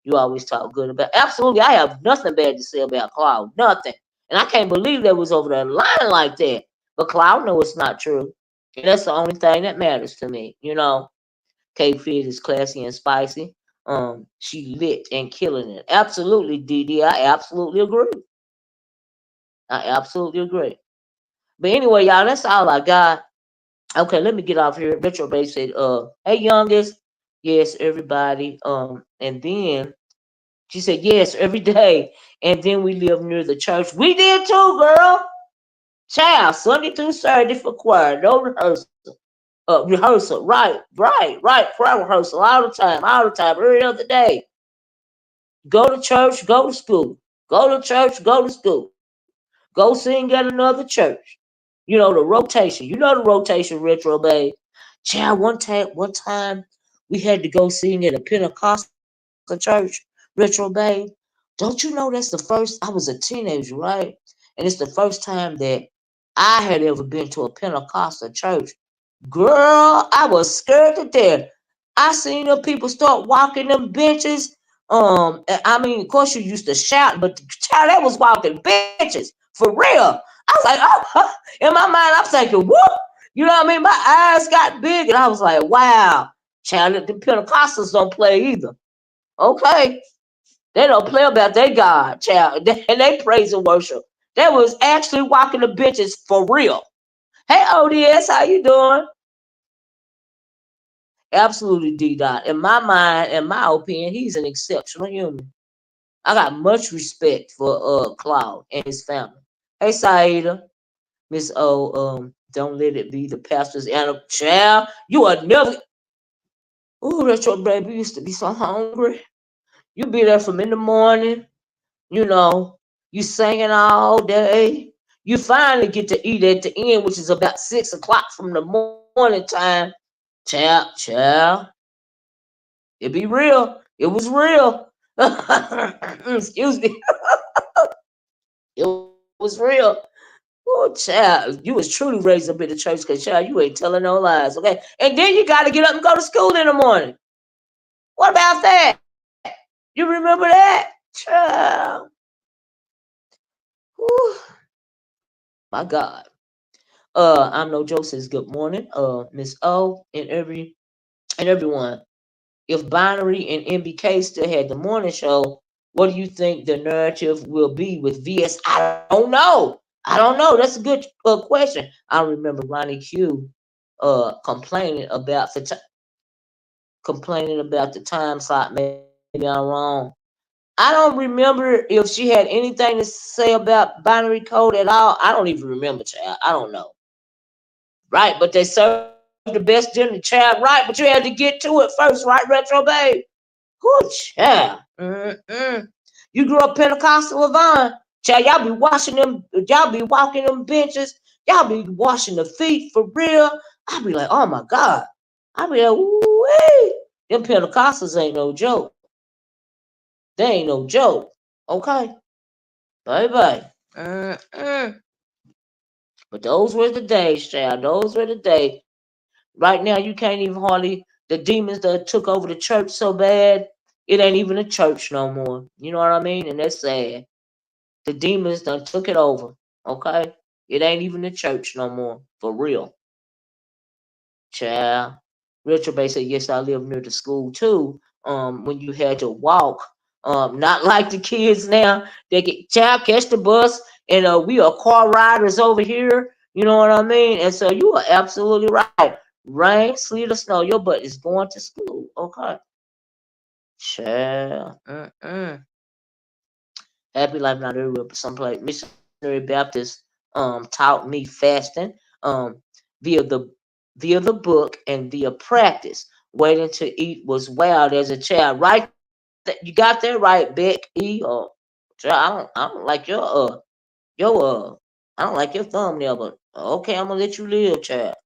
You always talk good about. Absolutely, I have nothing bad to say about Cloud. Nothing. And I can't believe they was over there lying like that. But Cloud know it's not true, and that's the only thing that matters to me. K Fizz is classy and spicy. She lit and killing it. Absolutely, DD. I absolutely agree. I absolutely agree. But anyway, y'all, that's all I got. Okay, let me get off here. Metro Bay said, hey youngest. Yes, everybody. And then She said, yes, every day. And then we lived near the church. We did too, girl. Child, Sunday through Saturday for choir, no rehearsal. Rehearsal, right. Choir rehearsal all the time, every other day. Go to church, go to school. Go to church, go to school. Go sing at another church. You know, the rotation. You know the rotation, Retro Bay. Child, one time we had to go sing at a Pentecostal church, Retro Bay. Don't you know that's the first? I was a teenager, right? And it's the first time that I had ever been to a Pentecostal church. Girl, I was scared to death. I seen them people start walking them benches. I mean, of course you used to shout, but the child that was walking benches for real. I was like, oh, in my mind, I'm thinking, whoop. You know what I mean? My eyes got big, and I was like, wow, child, the Pentecostals don't play either. Okay, they don't play about their God, child, and they praise and worship. They was actually walking the benches for real. Hey, ODS, how you doing? Absolutely, D Dot. In my mind, in my opinion, he's an exceptional human. I got much respect for Cloud and his family. Hey, Saida, Miss O, don't let it be the pastor's animal. Child, you are never. Ooh, that's your baby used to be so hungry. You be there from in the morning, you know, you singing all day. You finally get to eat at the end, which is about 6 o'clock from the morning time. Child, it be real. It was real. Excuse me. It was real. Oh, child, you was truly raised up in the church because, child, you ain't telling no lies, okay? And then you got to get up and go to school in the morning. What about that? You remember that? Child. Whew. My God. I'm No Joke says good morning, Miss O and everyone. If Binary and MBK still had the morning show, what do you think the narrative will be with VS? I don't know. I don't know. That's a good question. I remember Ronnie Q complaining about the time slot. Maybe I'm wrong. I don't remember if she had anything to say about binary code at all. I don't even remember, child. I don't know. Right, but they served the best dinner, child. Right, but you had to get to it first, right, Retro Babe? Good child. Mm-mm. You grew up Pentecostal Levon. Child, y'all be washing them, y'all be walking them benches, y'all be washing the feet for real. I be like, oh my God. I be like, ooh, them Pentecostals ain't no joke. They ain't no joke. Okay? Bye bye. Mm-mm. But those were the days, child. Those were the days. Right now, you can't even hardly, the demons that took over the church so bad, it ain't even a church no more. You know what I mean? And that's sad. The demons done took it over. Okay? It ain't even a church no more. For real. Child. Richard Bay said, yes, I live near the school too. When you had to walk. Not like the kids now. They get child, catch the bus, and we are car riders over here. You know what I mean? And so you are absolutely right. Rain, sleet, or snow, your butt is going to school. Okay. Child. Happy life not everywhere, but someplace. Missionary Baptist taught me fasting via the book and via practice. Waiting to eat was wild as a child. Right, you got that right, Beck E. Child, I don't like your I don't like your thumbnail, but okay, I'm gonna let you live, child.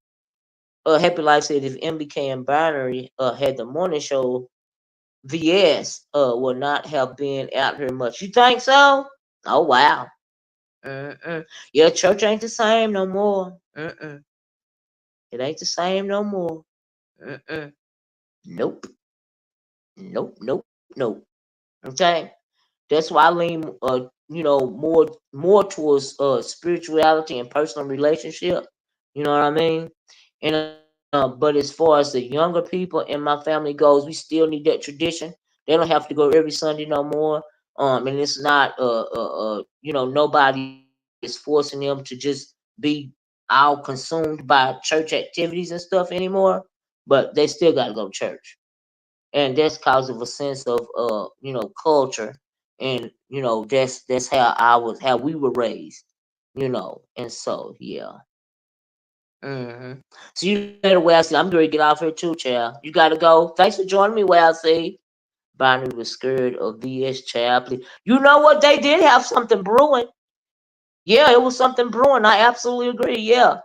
Happy Life said if MBK and Binary had the morning show, VS would not have been out here much. You think so? Oh wow. Mm-mm. Yeah, church ain't the same no more. Mm-mm. It ain't the same no more. Mm-mm. Nope. Nope. Okay. That's why I lean, more towards spirituality and personal relationship. You know what I mean? And but as far as the younger people in my family goes, we still need that tradition. They don't have to go every Sunday no more. And it's not nobody is forcing them to just be all consumed by church activities and stuff anymore. But they still got to go to church. and that's cause of a sense of culture, and that's how we were raised, and so yeah. See you later, Wesley. I'm going to get off here too, child. You gotta go. Thanks for joining me, Wesley. Bonnie was scared of VS Chaplin. You know what? They did have something brewing. Yeah, it was something brewing. I absolutely agree. Yeah.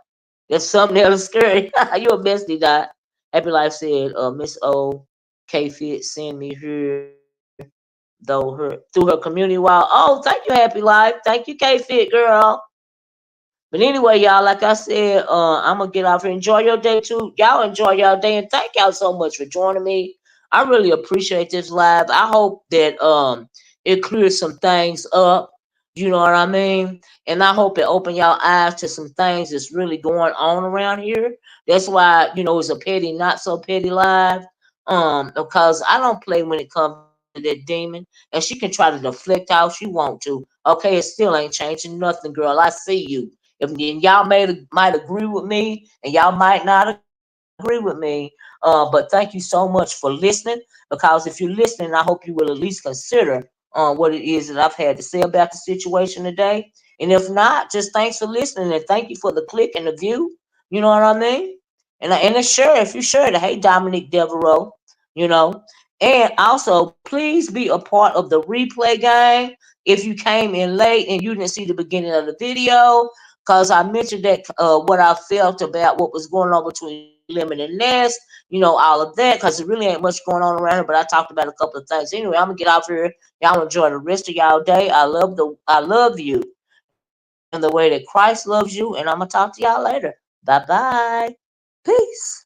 There's something that was scary. You a bestie, Dot. Happy Life said, Miss O K Fit send me here though her through her community wall. Oh, thank you, Happy Life. Thank you, K Fit girl. But anyway, y'all, like I said, I'm gonna get off here. Enjoy your day too. Y'all enjoy y'all day, and thank y'all so much for joining me. I really appreciate this live. I hope that it clears some things up. You know what I mean? And I hope it open y'all eyes to some things that's really going on around here. That's why it's a petty, not so petty live. Because I don't play when it comes to that demon, and she can try to deflect how she want to. Okay, it still ain't changing nothing, girl. I see you. If y'all might agree with me, and y'all might not agree with me, but thank you so much for listening. Because if you're listening, I hope you will at least consider what it is that I've had to say about the situation today. And if not, just thanks for listening, and thank you for the click and the view. You know what I mean? And share if you share it. Hey, Dominic Devereaux, you know. And also, please be a part of the replay gang if you came in late and you didn't see the beginning of the video, because I mentioned that what I felt about what was going on between Lemon and Ness, all of that, because it really ain't much going on around here. But I talked about a couple of things. Anyway, I'm gonna get off here. Y'all enjoy the rest of y'all day. I love you in the way that Christ loves you, and I'm gonna talk to y'all later. Bye bye. Peace.